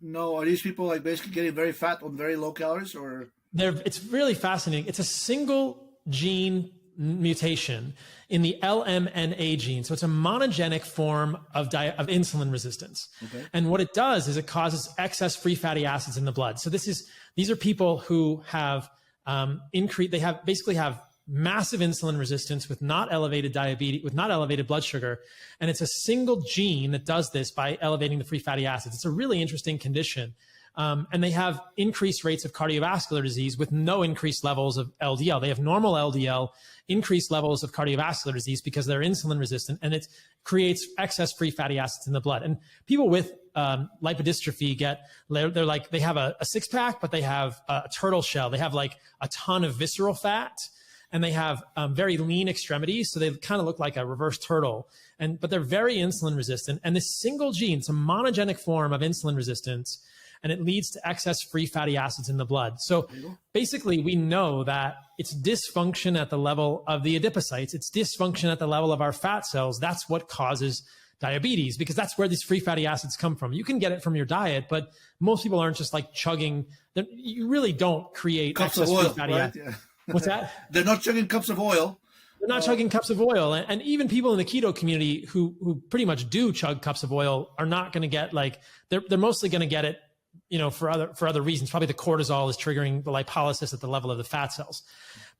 No. Are these people like basically getting very fat on very low calories, or? It's really fascinating. It's a single gene mutation in the LMNA gene. So it's a monogenic form of insulin resistance. Okay. And what it does is it causes excess free fatty acids in the blood. So these are people who have basically have massive insulin resistance with not elevated diabetes, with not elevated blood sugar. And it's a single gene that does this by elevating the free fatty acids. It's a really interesting condition. And they have increased rates of cardiovascular disease with no increased levels of LDL. They have normal LDL, increased levels of cardiovascular disease because they're insulin resistant, and it creates excess free fatty acids in the blood. And people with lipodystrophy they have a six pack, but they have a turtle shell. They have like a ton of visceral fat, and they have very lean extremities. So they kind of look like a reverse turtle, but they're very insulin resistant. And this single gene, it's a monogenic form of insulin resistance, and it leads to excess free fatty acids in the blood. So basically, we know that it's dysfunction at the level of the adipocytes. It's dysfunction at the level of our fat cells. That's what causes diabetes, because that's where these free fatty acids come from. You can get it from your diet, but most people aren't just like chugging. You really don't create cups excess of oil, free fatty acids. Yeah. What's that? They're not chugging cups of oil. They're not chugging cups of oil. And even people in the keto community who pretty much do chug cups of oil are not going to get they're mostly going to get it, for other reasons. Probably the cortisol is triggering the lipolysis at the level of the fat cells.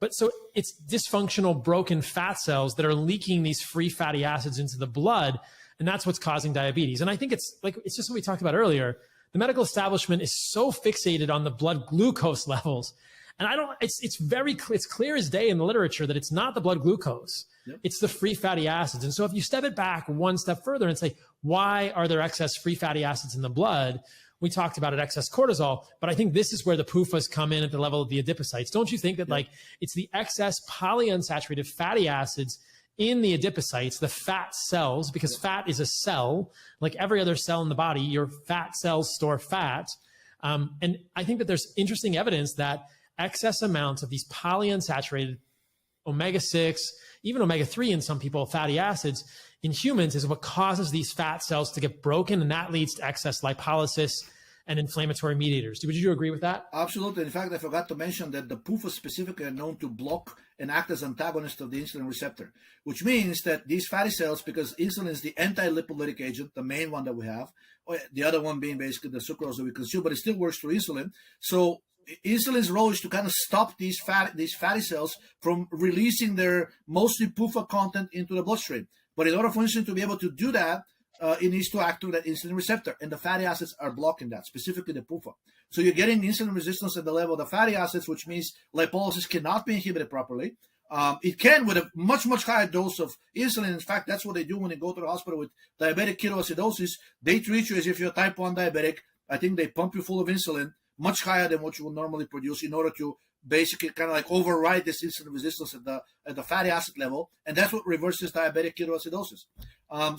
But so it's dysfunctional, broken fat cells that are leaking these free fatty acids into the blood. And that's what's causing diabetes. And I think it's just what we talked about earlier. The medical establishment is so fixated on the blood glucose levels. And it's clear as day in the literature that it's not the blood glucose. Yep. It's the free fatty acids. And so if you step it back one step further and say, why are there excess free fatty acids in the blood? We talked about excess cortisol, but I think this is where the PUFAs come in at the level of the adipocytes. Don't you think that it's the excess polyunsaturated fatty acids in the adipocytes, the fat cells, because fat is a cell, like every other cell in the body, your fat cells store fat. And I think that there's interesting evidence that excess amounts of these polyunsaturated omega-6, even omega-3 in some people, fatty acids in humans is what causes these fat cells to get broken, and that leads to excess lipolysis and inflammatory mediators. Would you agree with that? Absolutely. In fact, I forgot to mention that the PUFAs specifically are known to block and act as antagonists of the insulin receptor, which means that these fatty cells, because insulin is the anti-lipolytic agent, the main one that we have, the other one being basically the sucrose that we consume, but it still works through insulin. So insulin's role is to kind of stop these fatty cells from releasing their mostly PUFA content into the bloodstream. But in order for insulin to be able to do that, it needs to act to that insulin receptor, and the fatty acids are blocking that, specifically the PUFA. So you're getting insulin resistance at the level of the fatty acids, which means lipolysis cannot be inhibited properly. It can with a much, much higher dose of insulin. In fact, that's what they do when they go to the hospital with diabetic ketoacidosis. They treat you as if you're type 1 diabetic. I think they pump you full of insulin, much higher than what you would normally produce, in order to basically kind of like override this insulin resistance at the fatty acid level. And that's what reverses diabetic ketoacidosis.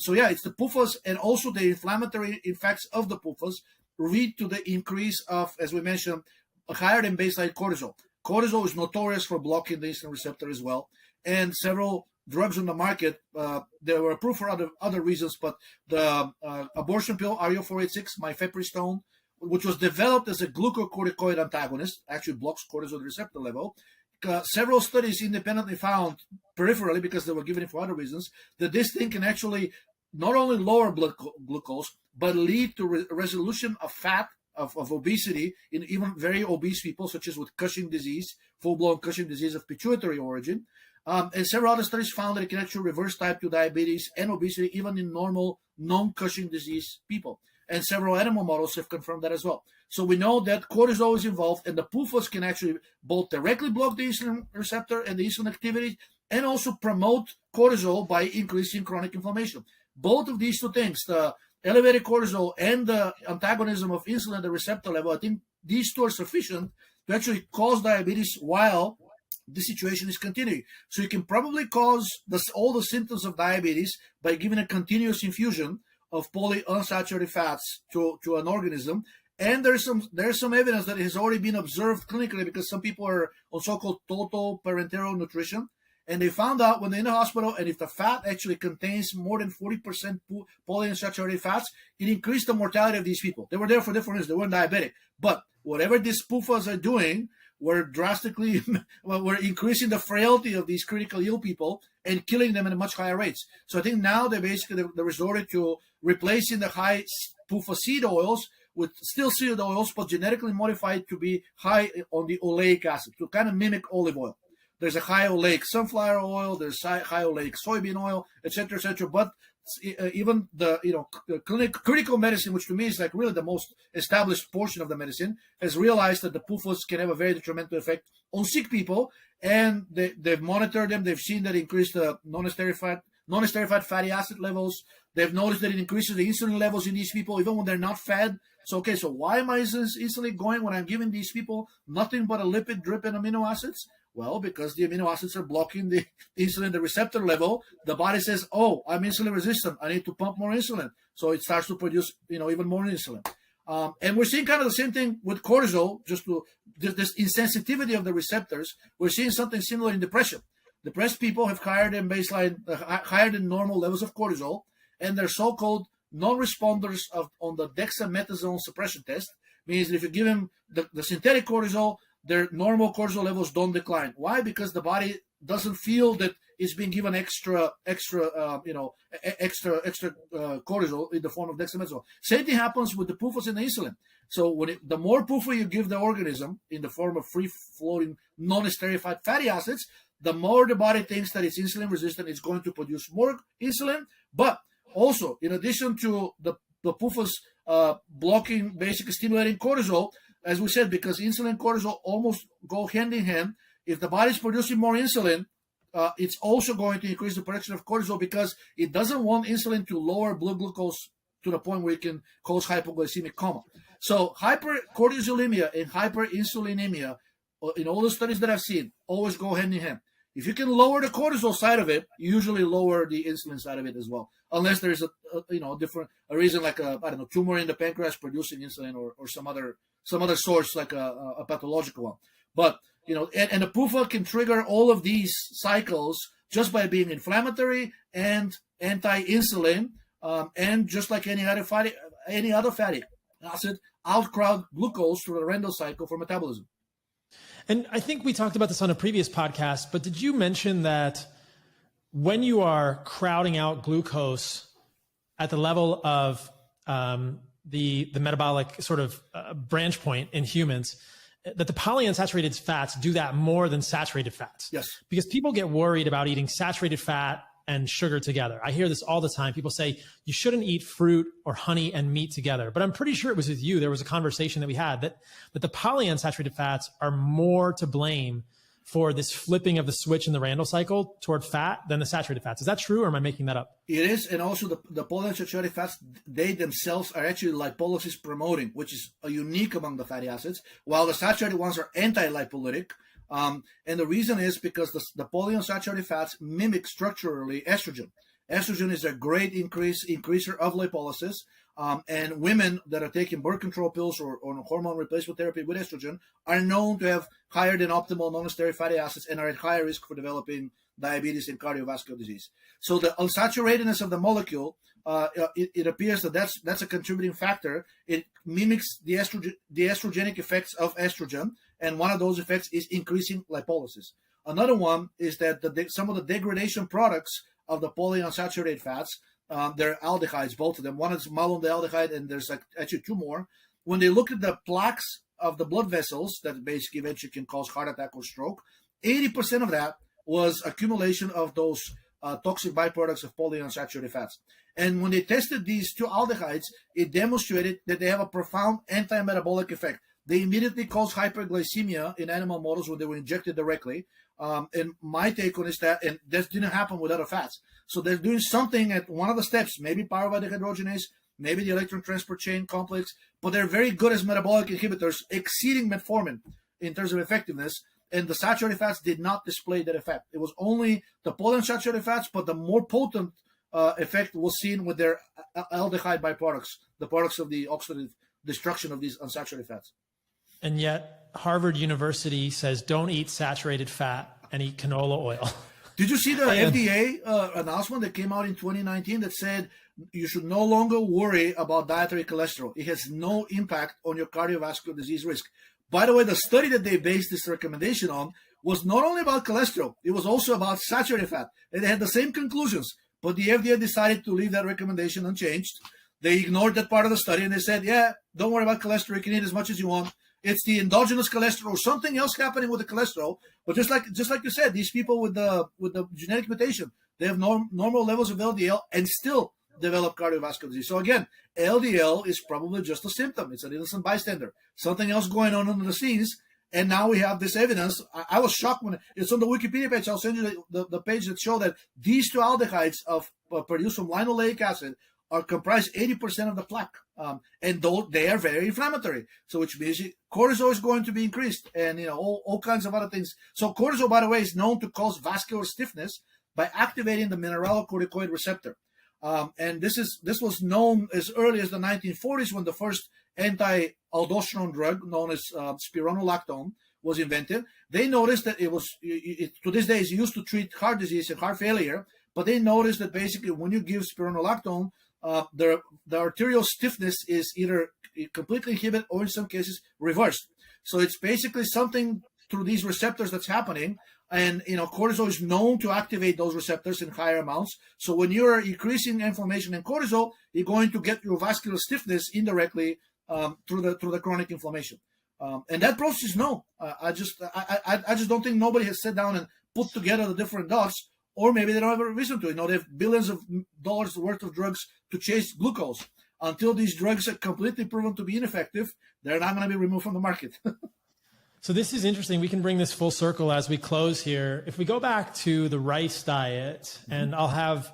So yeah, it's the PUFAs, and also the inflammatory effects of the PUFAs lead to the increase of, as we mentioned, higher than baseline cortisol. Cortisol is notorious for blocking the insulin receptor as well. And several drugs on the market, they were approved for other reasons, but the abortion pill, RO486, mifepristone, which was developed as a glucocorticoid antagonist, actually blocks cortisol receptor level. Several studies independently found peripherally, because they were given it for other reasons, that this thing can actually not only lower blood glucose, but lead to resolution of fat, of obesity in even very obese people, such as with Cushing disease, full-blown Cushing disease of pituitary origin. And several other studies found that it can actually reverse type 2 diabetes and obesity even in normal non-Cushing disease people. And several animal models have confirmed that as well. So we know that cortisol is involved, and the PUFAs can actually both directly block the insulin receptor and the insulin activity, and also promote cortisol by increasing chronic inflammation. Both of these two things, the elevated cortisol and the antagonism of insulin at the receptor level, I think these two are sufficient to actually cause diabetes while the situation is continuing. So you can probably cause all the symptoms of diabetes by giving a continuous infusion of polyunsaturated fats to an organism. And there's some evidence that it has already been observed clinically, because some people are on so-called total parenteral nutrition. And they found out when they're in the hospital, and if the fat actually contains more than 40% polyunsaturated fats, it increased the mortality of these people. They were there for different reasons. They weren't diabetic. But whatever these PUFAs are doing, we're drastically, we're increasing the frailty of these critically ill people and killing them at much higher rates. So I think now they resorted to replacing the high PUFA seed oils with still seed oils, but genetically modified to be high on the oleic acid, to kind of mimic olive oil. There's a high oleic sunflower oil, there's high oleic soybean oil, etc., etc. But even the critical medicine, which to me is like really the most established portion of the medicine, has realized that the PUFAs can have a very detrimental effect on sick people, and they've monitored them. They've seen that it increased the non-esterified fatty acid levels. They've noticed that it increases the insulin levels in these people even when they're not fed. So okay, so why am I insulin going when I'm giving these people nothing but a lipid drip and amino acids? Well, because the amino acids are blocking the insulin, the receptor level. The body says, oh, I'm insulin resistant. I need to pump more insulin. So it starts to produce, even more insulin. And we're seeing kind of the same thing with cortisol, just to this insensitivity of the receptors. We're seeing something similar in depression. Depressed people have higher than normal levels of cortisol, and they're so-called non-responders on the dexamethasone suppression test. Means that if you give them the synthetic cortisol, their normal cortisol levels don't decline. Why? Because the body doesn't feel that it's being given extra cortisol in the form of dexamethasone. Same thing happens with the PUFAs and the insulin. So the more PUFA you give the organism in the form of free-floating non-esterified fatty acids, the more the body thinks that it's insulin resistant. It's going to produce more insulin. But also, in addition to the PUFAs blocking, basically stimulating cortisol, as we said, because insulin and cortisol almost go hand in hand, if the body's producing more insulin, it's also going to increase the production of cortisol, because it doesn't want insulin to lower blood glucose to the point where it can cause hypoglycemic coma. So hypercortisolemia and hyperinsulinemia, in all the studies that I've seen, always go hand in hand. If you can lower the cortisol side of it, you usually lower the insulin side of it as well, unless there's a reason like a tumor in the pancreas producing insulin, or some other source like a pathological one. But and the PUFA can trigger all of these cycles just by being inflammatory and anti-insulin, and just like any other fatty acid, outcrowd glucose through the Rendell cycle for metabolism. And I think we talked about this on a previous podcast, but did you mention that when you are crowding out glucose at the level of the metabolic sort of branch point in humans, that the polyunsaturated fats do that more than saturated fats? Yes. Because people get worried about eating saturated fat and sugar together. I hear this all the time. People say you shouldn't eat fruit or honey and meat together. But I'm pretty sure it was with you. There was a conversation that we had that the polyunsaturated fats are more to blame for this flipping of the switch in the Randle cycle toward fat than the saturated fats. Is that true, or am I making that up? It is, and also the polyunsaturated fats, they themselves are actually lipolysis promoting, which is unique among the fatty acids, while the saturated ones are anti-lipolytic. And the reason is because the polyunsaturated fats mimic structurally estrogen. Estrogen is a great increaser of lipolysis. And women that are taking birth control pills or hormone replacement therapy with estrogen are known to have higher than optimal non-steroid fatty acids and are at higher risk for developing diabetes and cardiovascular disease. So the unsaturatedness of the molecule, it appears that that's a contributing factor. It mimics the estrogenic effects of estrogen, and one of those effects is increasing lipolysis. Another one is that some of the degradation products of the polyunsaturated fats, they're aldehydes, both of them. One is malondialdehyde, and there's actually two more. When they look at the plaques of the blood vessels that basically eventually can cause heart attack or stroke, 80% of that was accumulation of those toxic byproducts of polyunsaturated fats. And when they tested these two aldehydes, it demonstrated that they have a profound anti-metabolic effect. They immediately caused hyperglycemia in animal models when they were injected directly. And my take on is that, and this didn't happen with other fats. So they're doing something at one of the steps, maybe pyruvate dehydrogenase, maybe the electron transport chain complex, but they're very good as metabolic inhibitors, exceeding metformin in terms of effectiveness. And the saturated fats did not display that effect. It was only the polyunsaturated fats, but the more potent effect was seen with their aldehyde byproducts, the products of the oxidative destruction of these unsaturated fats. And yet Harvard University says don't eat saturated fat and eat canola oil. Did you see the FDA announcement that came out in 2019 that said you should no longer worry about dietary cholesterol? It has no impact on your cardiovascular disease risk. By the way, the study that they based this recommendation on was not only about cholesterol, it was also about saturated fat. And they had the same conclusions, but the FDA decided to leave that recommendation unchanged. They ignored that part of the study and they said, yeah, don't worry about cholesterol. You can eat as much as you want. It's the endogenous cholesterol or something else happening with the cholesterol. But just like you said, these people with the genetic mutation, they have normal levels of LDL and still develop cardiovascular disease. So again, LDL is probably just a symptom. It's an innocent bystander. Something else going on under the scenes. And now we have this evidence. I was shocked when it's on the Wikipedia page. I'll send you the page that show that these two aldehydes produced from linoleic acid are comprise 80% of the plaque. And they are very inflammatory. So which means cortisol is going to be increased and, all kinds of other things. So cortisol, by the way, is known to cause vascular stiffness by activating the mineralocorticoid receptor. And this was known as early as the 1940s when the first anti-aldosterone drug known as spironolactone was invented. They noticed that to this day is used to treat heart disease and heart failure, but they noticed that basically when you give spironolactone, the arterial stiffness is either completely inhibited or in some cases reversed. So it's basically something through these receptors that's happening. And, cortisol is known to activate those receptors in higher amounts. So when you're increasing inflammation in cortisol, you're going to get your vascular stiffness indirectly through the chronic inflammation. And that process is known. I just don't think nobody has sat down and put together the different dots, or maybe they don't have a reason to. They have billions of dollars worth of drugs to chase glucose. Until these drugs are completely proven to be ineffective, they're not going to be removed from the market. So this is interesting. We can bring this full circle as we close here. If we go back to the rice diet, and I'll have,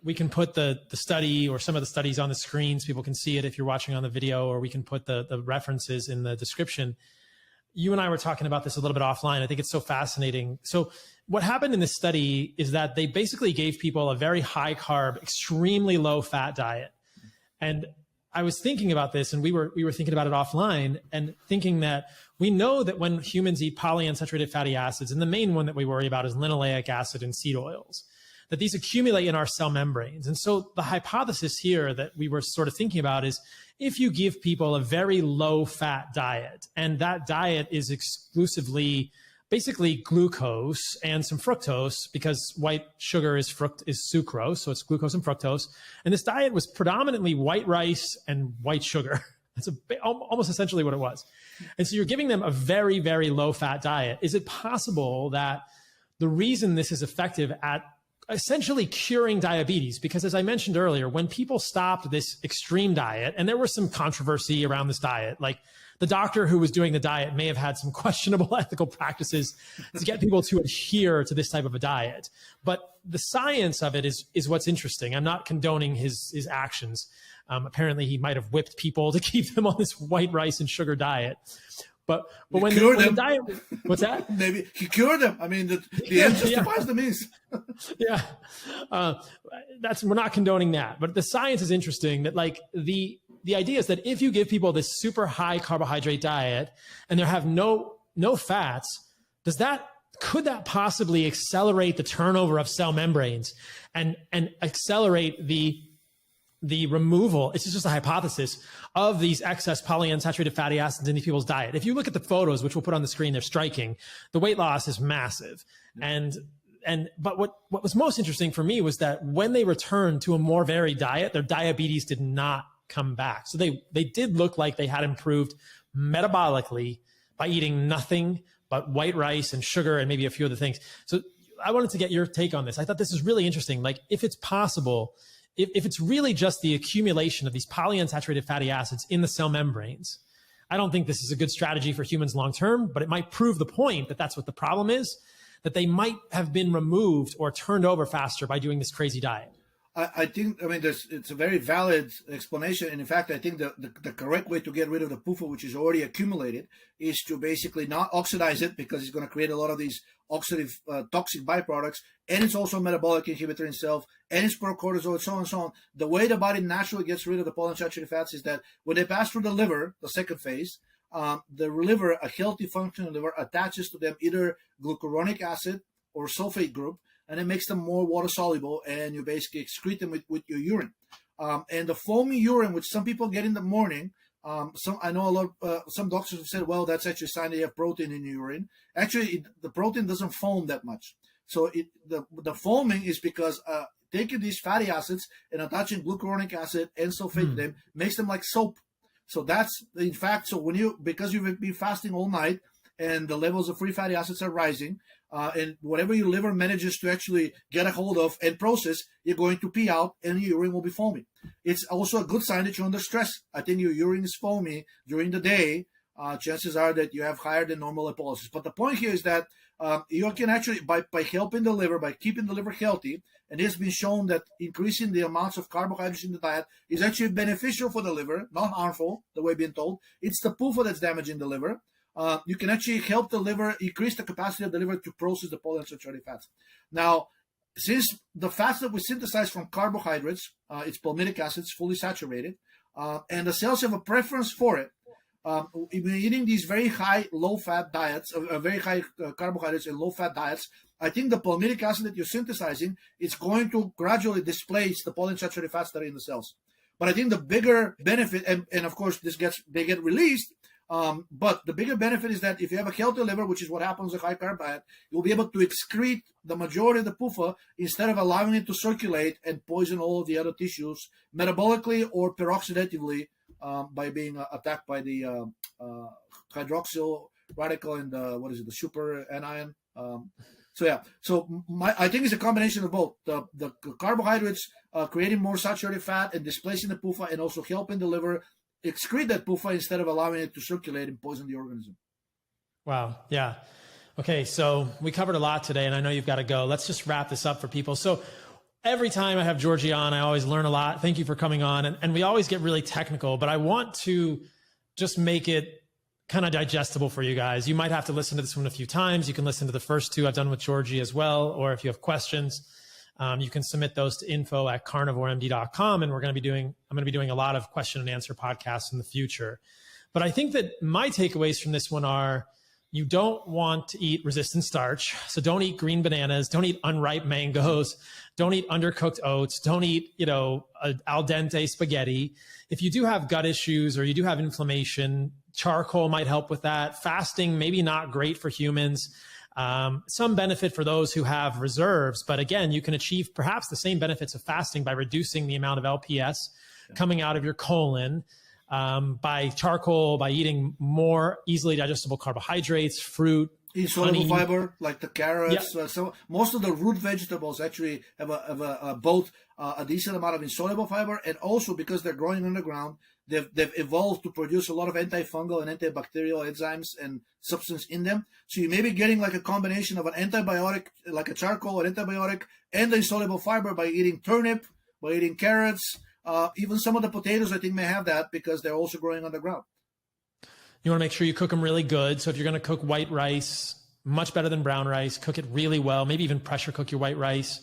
we can put the study or some of the studies on the screen so people can see it if you're watching on the video, or we can put the references in the description. You and I were talking about this a little bit offline. I think it's so fascinating. So what happened in this study is that they basically gave people a very high carb, extremely low fat diet. And I was thinking about this, and we were thinking about it offline, and thinking that we know that when humans eat polyunsaturated fatty acids, and the main one that we worry about is linoleic acid and seed oils, that these accumulate in our cell membranes. And so the hypothesis here that we were sort of thinking about is if you give people a very low fat diet, and that diet is exclusively basically glucose and some fructose, because white sugar is sucrose, so it's glucose and fructose. And this diet was predominantly white rice and white sugar. That's almost essentially what it was. And so you're giving them a very, very low fat diet. Is it possible that the reason this is effective at essentially curing diabetes. Because as I mentioned earlier, when people stopped this extreme diet, and there was some controversy around this diet, like the doctor who was doing the diet may have had some questionable ethical practices to get people to adhere to this type of a diet. But the science of it is what's interesting. I'm not condoning his actions. Apparently he might have whipped people to keep them on this white rice and sugar diet. But when the diet, what's that? Maybe he cured them. I mean, the end justifies the means. Yeah, we're not condoning that. But the science is interesting. That like the idea is that if you give people this super high carbohydrate diet and they have no fats, could that possibly accelerate the turnover of cell membranes and accelerate the removal, it's just a hypothesis, of these excess polyunsaturated fatty acids in these people's diet? If you look at the photos, which we'll put on the screen, they're striking. The weight loss is massive. But what was most interesting for me was that when they returned to a more varied diet, their diabetes did not come back. So they did look like they had improved metabolically by eating nothing but white rice and sugar and maybe a few other things. So I wanted to get your take on this. I thought this is really interesting. Like, if it's possible, if it's really just the accumulation of these polyunsaturated fatty acids in the cell membranes, I don't think this is a good strategy for humans long term, but it might prove the point that that's what the problem is, that they might have been removed or turned over faster by doing this crazy diet. I think, it's a very valid explanation. And in fact, I think the correct way to get rid of the PUFA, which is already accumulated, is to basically not oxidize it, because it's going to create a lot of these oxidative toxic byproducts. And it's also a metabolic inhibitor in itself, and it's pro-cortisol, so on and so on. The way the body naturally gets rid of the polyunsaturated fats is that when they pass through the liver, the second phase, the liver, a healthy functioning liver, attaches to them either glucuronic acid or sulfate group, and it makes them more water soluble, and you basically excrete them with your urine. And the foamy urine, which some people get in the morning, I know some doctors have said, well, that's actually a sign that you have protein in your urine. Actually, the protein doesn't foam that much. So the foaming is because taking these fatty acids and attaching glucuronic acid and sulfate to them makes them like soap. So that's, in fact, so because you've been fasting all night and the levels of free fatty acids are rising, and whatever your liver manages to actually get a hold of and process, you're going to pee out and your urine will be foamy. It's also a good sign that you're under stress. I think your urine is foamy during the day. Chances are that you have higher than normal lipolysis. But the point here is that you can actually, by helping the liver, by keeping the liver healthy, and it has been shown that increasing the amounts of carbohydrates in the diet is actually beneficial for the liver, not harmful, the way being told. It's the PUFA that's damaging the liver. You can actually help the liver, increase the capacity of the liver to process the polyunsaturated fats. Now, since the fats that we synthesize from carbohydrates, it's palmitic acids, fully saturated, and the cells have a preference for it. Eating these very high low-fat diets, very high carbohydrates and low-fat diets, I think the palmitic acid that you're synthesizing is going to gradually displace the polyunsaturated fats that are in the cells. But I think the bigger benefit, and of course they get released, but the bigger benefit is that if you have a healthy liver, which is what happens with high carb diet, you'll be able to excrete the majority of the PUFA instead of allowing it to circulate and poison all of the other tissues metabolically or peroxidatively by being attacked by the hydroxyl radical and the super anion. I think it's a combination of both the carbohydrates creating more saturated fat and displacing the PUFA, and also helping the liver excrete that PUFA instead of allowing it to circulate and poison the organism. Wow. Yeah. Okay. So we covered a lot today, and I know you've got to go. Let's just wrap this up for people. So every time I have Georgi on, I always learn a lot. Thank you for coming on. And we always get really technical, but I want to just make it kind of digestible for you guys. You might have to listen to this one a few times. You can listen to the first two I've done with Georgi as well. Or if you have questions, you can submit those to info@carnivoremd.com. And I'm going to be doing a lot of question and answer podcasts in the future. But I think that my takeaways from this one are, you don't want to eat resistant starch. So don't eat green bananas. Don't eat unripe mangoes. Don't eat undercooked oats. Don't eat, al dente spaghetti. If you do have gut issues or you do have inflammation, charcoal might help with that. Fasting, maybe not great for humans. Some benefit for those who have reserves. But again, you can achieve perhaps the same benefits of fasting by reducing the amount of LPS coming out of your colon. By charcoal, by eating more easily digestible carbohydrates, fruit, insoluble fiber, like the carrots. So most of the root vegetables actually have both a decent amount of insoluble fiber, and also because they're growing underground, they've evolved to produce a lot of antifungal and antibacterial enzymes and substance in them. So you may be getting like a combination of an antibiotic, like a charcoal, an antibiotic, and the insoluble fiber by eating turnip, by eating carrots. Even some of the potatoes, I think, may have that because they're also growing underground. You want to make sure you cook them really good. So if you're going to cook white rice, much better than brown rice, cook it really well. Maybe even pressure cook your white rice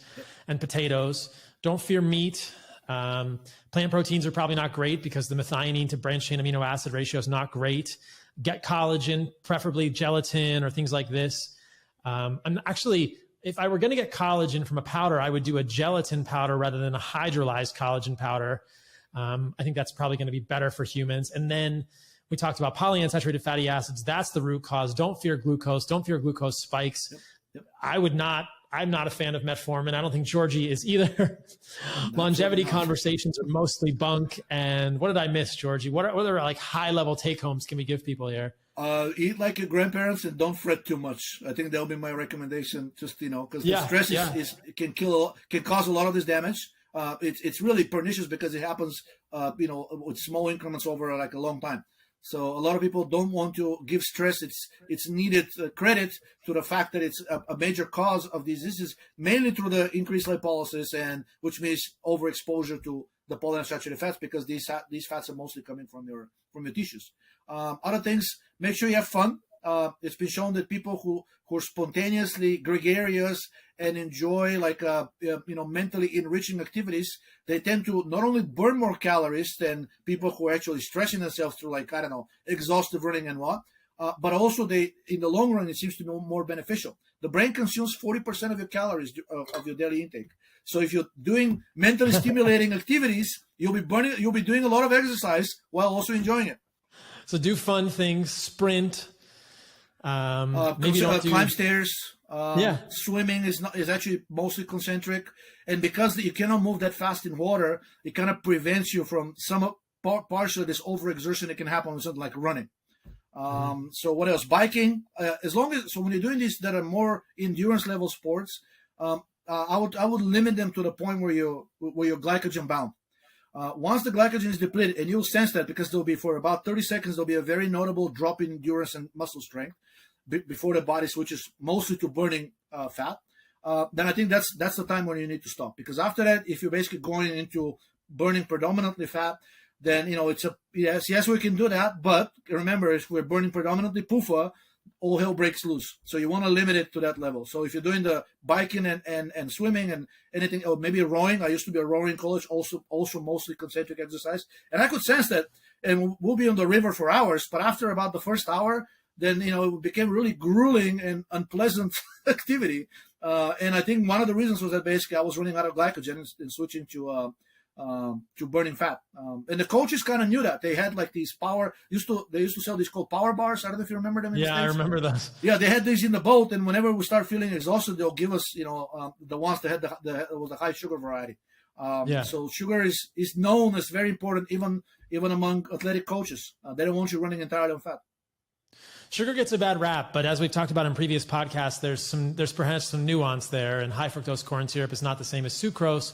and potatoes. Don't fear meat. Plant proteins are probably not great because the methionine to branched chain amino acid ratio is not great. Get collagen, preferably gelatin or things like this. And actually, if I were going to get collagen from a powder, I would do a gelatin powder rather than a hydrolyzed collagen powder. I think that's probably going to be better for humans. And then we talked about polyunsaturated fatty acids. That's the root cause. Don't fear glucose. Don't fear glucose spikes. Yep. I'm not a fan of metformin. I don't think Georgi is either. Longevity conversations are mostly bunk. And what did I miss, Georgi? What are like high level take homes can we give people here? Eat like your grandparents and don't fret too much. I think that'll be my recommendation. Just, because the stress can cause a lot of this damage. It's really pernicious because it happens, with small increments over like a long time. So a lot of people don't want to give stress its needed credit to the fact that it's a major cause of these diseases, mainly through the increased lipolysis, and which means overexposure to the polyunsaturated fats, because these fats are mostly coming from your tissues. Other things, make sure you have fun. It's been shown that people who are spontaneously gregarious and enjoy mentally enriching activities, they tend to not only burn more calories than people who are actually stressing themselves through exhaustive running and what, but also in the long run, it seems to be more beneficial. The brain consumes 40% of your calories of your daily intake. So if you're doing mentally stimulating activities, you'll be doing a lot of exercise while also enjoying it. So do fun things, sprint. Maybe don't climb stairs. Swimming is actually mostly concentric, and because you cannot move that fast in water, it kind of prevents you from partially this overexertion that can happen with something like running. So what else? Biking. So when you're doing these that are more endurance level sports, I would limit them to the point where you're glycogen bound. Once the glycogen is depleted, and you'll sense that because there'll be, for about 30 seconds, there'll be a very notable drop in endurance and muscle strength before the body switches mostly to burning fat. Then I think that's the time when you need to stop, because after that, if you're basically going into burning predominantly fat, then it's yes we can do that, but remember, if we're burning predominantly PUFA, all hell breaks loose. So you want to limit it to that level. So if you're doing the biking and swimming and anything, or maybe rowing, I used to be a rower in college, also mostly concentric exercise. And I could sense that, and we'll be on the river for hours, but after about the first hour, then, it became really grueling and unpleasant activity. And I think one of the reasons was that basically I was running out of glycogen and switching to burning fat. And the coaches kind of knew that. They had like these they used to sell these called power bars. I don't know if you remember them. I remember those. Yeah, they had these in the boat, and whenever we start feeling exhausted, they'll give us, the ones that had was the high sugar variety. So sugar is known as very important, even among athletic coaches. They don't want you running entirely on fat. Sugar gets a bad rap, but as we've talked about in previous podcasts, there's perhaps some nuance there, and high fructose corn syrup is not the same as sucrose.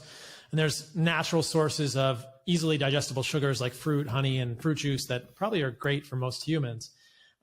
And there's natural sources of easily digestible sugars like fruit, honey, and fruit juice that probably are great for most humans.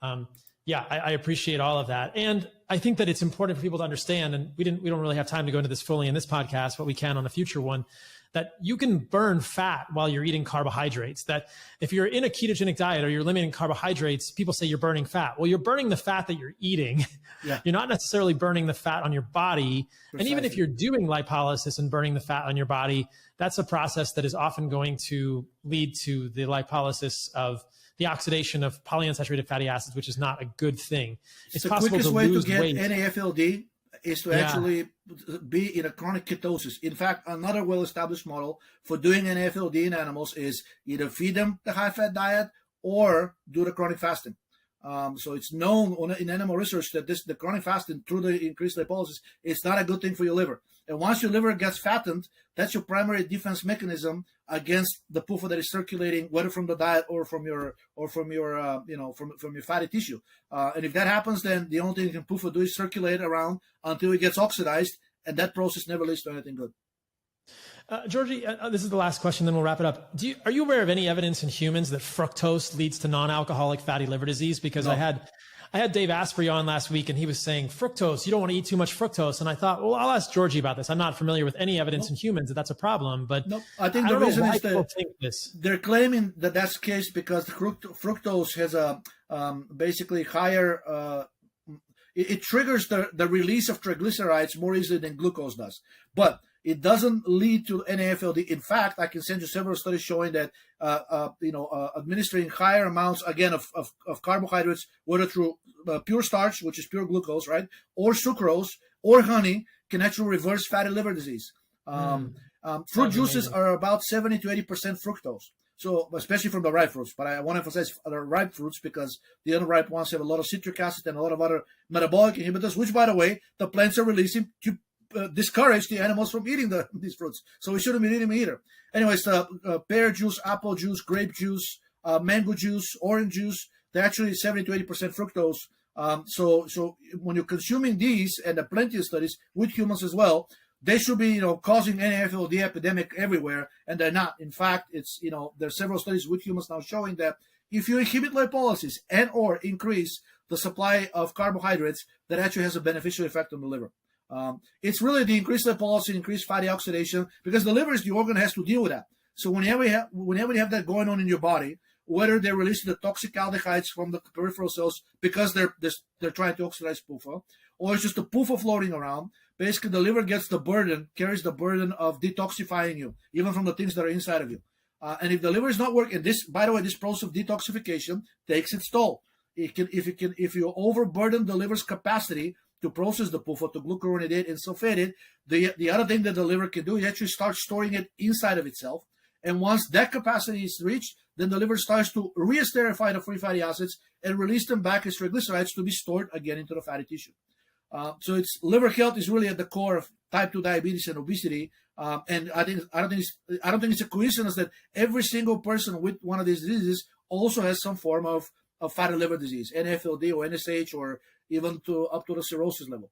I appreciate all of that. And I think that it's important for people to understand, and we don't really have time to go into this fully in this podcast, but we can on a future one, that you can burn fat while you're eating carbohydrates. That if you're in a ketogenic diet or you're limiting carbohydrates, people say you're burning fat. Well, you're burning the fat that you're eating. Yeah. You're not necessarily burning the fat on your body. Precisely. And even if you're doing lipolysis and burning the fat on your body, that's a process that is often going to lead to the lipolysis of the oxidation of polyunsaturated fatty acids, which is not a good thing. It's possible to lose weight. The quickest way to get NAFLD is to actually be in a chronic ketosis. In fact, another well-established model for doing NAFLD in animals is either feed them the high-fat diet or do the chronic fasting. So it's known in animal research that the chronic fasting through the increased lipolysis, it's not a good thing for your liver. And once your liver gets fattened, that's your primary defense mechanism against the PUFA that is circulating, whether from the diet or from your from your fatty tissue. And if that happens, then the only thing you can PUFA do is circulate around until it gets oxidized, and that process never leads to anything good. Georgi, this is the last question, then we'll wrap it up. Are you aware of any evidence in humans that fructose leads to non-alcoholic fatty liver disease? Because no. I had Dave Asprey on last week, and he was saying fructose, you don't want to eat too much fructose. And I thought, well, I'll ask Georgi about this. I'm not familiar with any evidence in humans that that's a problem, but I think the reason is that they're claiming that that's the case because the fructose has a basically higher, it triggers the release of triglycerides more easily than glucose does. But it doesn't lead to NAFLD. In fact, I can send you several studies showing that administering higher amounts again of carbohydrates, whether through pure starch, which is pure glucose, right, or sucrose or honey, can actually reverse fatty liver disease. Fruit juices are about 70 to 80% fructose. So, especially from the ripe fruits, but I want to emphasize the ripe fruits because the unripe ones have a lot of citric acid and a lot of other metabolic inhibitors, which, by the way, the plants are releasing to discourage the animals from eating these fruits. So we shouldn't be eating them either. Anyways, pear juice, apple juice, grape juice, mango juice, orange juice, they're actually 70 to 80% fructose. So when you're consuming these, and there are plenty of studies with humans as well, they should be, causing NAFLD epidemic everywhere, and they're not. In fact, it's, there's several studies with humans now showing that if you inhibit lipolysis and or increase the supply of carbohydrates, that actually has a beneficial effect on the liver. It's really the increased lipolysis, increased fatty oxidation, because the liver is the organ that has to deal with that. So whenever you have that going on in your body, whether they're releasing the toxic aldehydes from the peripheral cells because they're trying to oxidize PUFA, or it's just the PUFA floating around, basically the liver carries the burden of detoxifying you, even from the things that are inside of you. And if the liver is not working, by the way, this process of detoxification takes its toll. If you overburden the liver's capacity to process the PUFA, to glucuronidate and sulfate it, the other thing that the liver can do is actually start storing it inside of itself. And once that capacity is reached, then the liver starts to re-esterify the free fatty acids and release them back as triglycerides to be stored again into the fatty tissue. So liver health is really at the core of type 2 diabetes and obesity. And I don't think it's a coincidence that every single person with one of these diseases also has some form of fatty liver disease, NAFLD or NSH, or even up to the cirrhosis level.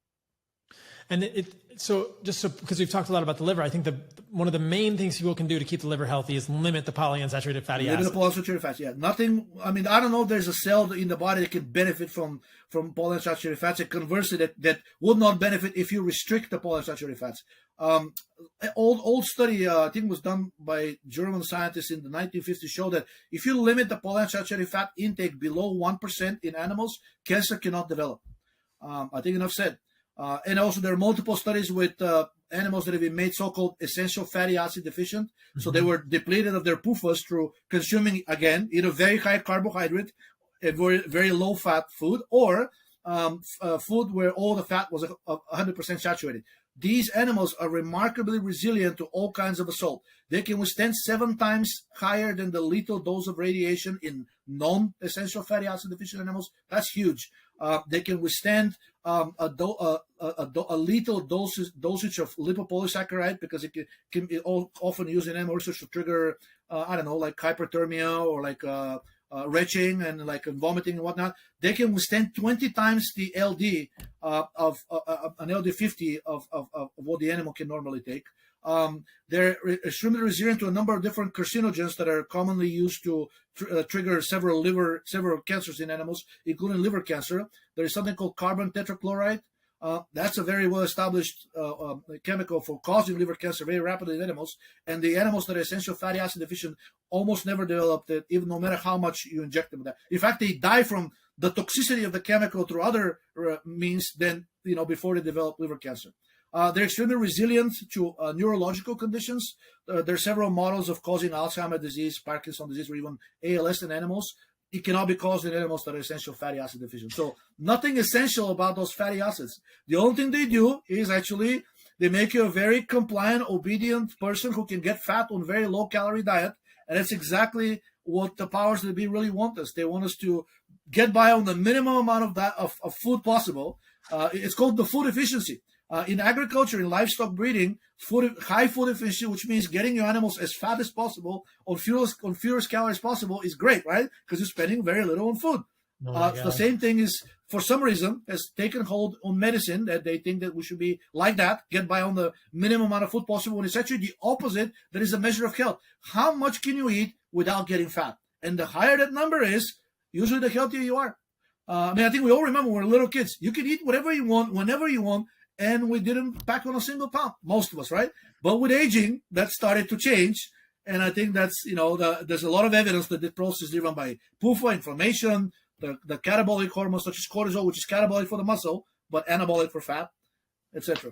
And because we've talked a lot about the liver, I think one of the main things people can do to keep the liver healthy is limit the polyunsaturated fatty acids. Limit the polyunsaturated fats, yeah. Nothing, I don't know if there's a cell in the body that can benefit from polyunsaturated fats, and conversely that would not benefit if you restrict the polyunsaturated fats. Old study, I think was done by German scientists in the 1950s, showed that if you limit the polyunsaturated fat intake below 1% in animals, cancer cannot develop. I think enough said. And also there are multiple studies with animals that have been made so-called essential fatty acid deficient. Mm-hmm. So they were depleted of their PUFAs through consuming, again, either very high carbohydrate, a very, very low fat food, or food where all the fat was 100% saturated. These animals are remarkably resilient to all kinds of assault. They can withstand 7 times higher than the lethal dose of radiation in non-essential fatty acid deficient animals. That's huge. They can withstand a lethal dosage of lipopolysaccharide, because it can be often used in animal research to trigger, like hyperthermia or like retching and like vomiting and whatnot. They can withstand 20 times the LD of an LD50 of what the animal can normally take. They're extremely resilient to a number of different carcinogens that are commonly used to trigger several cancers in animals, including liver cancer. There is something called carbon tetrachloride. That's a very well-established chemical for causing liver cancer very rapidly in animals. And the animals that are essential fatty acid deficient almost never develop it, even no matter how much you inject them with that. In fact, they die from the toxicity of the chemical through other means than before they develop liver cancer. They're extremely resilient to neurological conditions. There are several models of causing Alzheimer's disease, Parkinson's disease, or even ALS in animals. It cannot be caused in animals that are essential fatty acid deficient. So nothing essential about those fatty acids. The only thing they do is actually they make you a very compliant, obedient person who can get fat on a very low-calorie diet. And that's exactly what the powers that be really want us. They want us to get by on the minimum amount of food possible. It's called the food efficiency. In agriculture, in livestock breeding, high food efficiency, which means getting your animals as fat as possible on fewest calories possible, is great, right? Because you're spending very little on food. The same thing is, for some reason, has taken hold on medicine, that they think that we should be like that, get by on the minimum amount of food possible, when it's actually the opposite. That is a measure of health. How much can you eat without getting fat? And the higher that number is, usually the healthier you are. I think we all remember when we were little kids, you could eat whatever you want, whenever you want, and we didn't pack on a single pound, most of us, right? But with aging, that started to change. And I think that's, there's a lot of evidence that the process is driven by PUFA, inflammation, the catabolic hormones such as cortisol, which is catabolic for the muscle, but anabolic for fat, etc.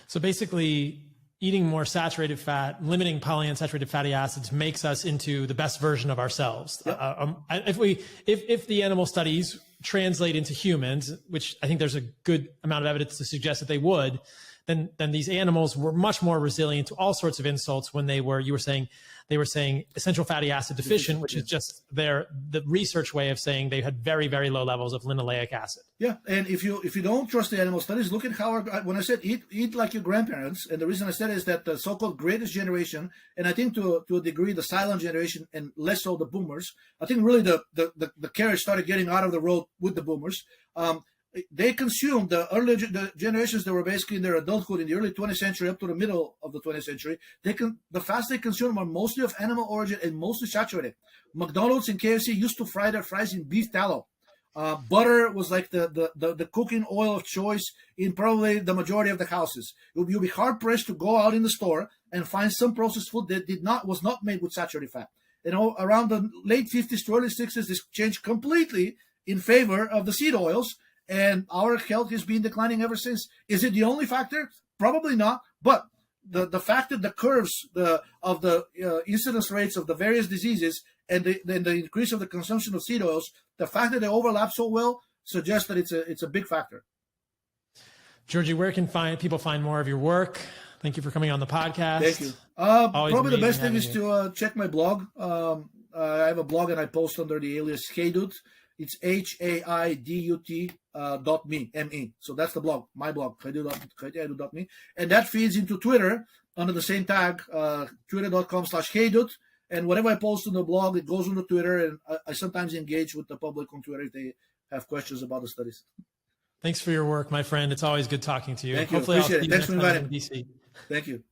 So basically, eating more saturated fat, limiting polyunsaturated fatty acids makes us into the best version of ourselves. Yep. If the animal studies translate into humans, which I think there's a good amount of evidence to suggest that they would, then these animals were much more resilient to all sorts of insults when they were saying essential fatty acid deficient, which is just the research way of saying they had very, very low levels of linoleic acid. Yeah, and if you don't trust the animal studies, look at how when I said eat like your grandparents, and the reason I said is that the so-called greatest generation, and I think to a degree the silent generation and less so the boomers, I think really the carriage started getting out of the road with the boomers. They consumed the generations that were basically in their adulthood in the early 20th century up to the middle of the 20th century. The fats they consumed are mostly of animal origin and mostly saturated. McDonald's and KFC used to fry their fries in beef tallow. Butter was like the cooking oil of choice in probably the majority of the houses. You'll be hard pressed to go out in the store and find some processed food that was not made with saturated fat. Around the late 50s to early 60s, this changed completely in favor of the seed oils. And our health has been declining ever since. Is it the only factor? Probably not. But the fact that the curves of the incidence rates of the various diseases and the increase of the consumption of seed oils, the fact that they overlap so well suggests that it's a big factor. Georgi, where can people find more of your work? Thank you for coming on the podcast. Thank you. Probably the best thing is to check my blog. I have a blog and I post under the alias HeyDude. It's HAIDUT.me, M-E. So that's the blog, my blog, HeyDude.me. And that feeds into Twitter under the same tag, twitter.com/HeyDude. And whatever I post on the blog, it goes on the Twitter. And I sometimes engage with the public on Twitter if they have questions about the studies. Thanks for your work, my friend. It's always good talking to you. Thank you. Hopefully appreciate it. Thanks for inviting me. Thank you.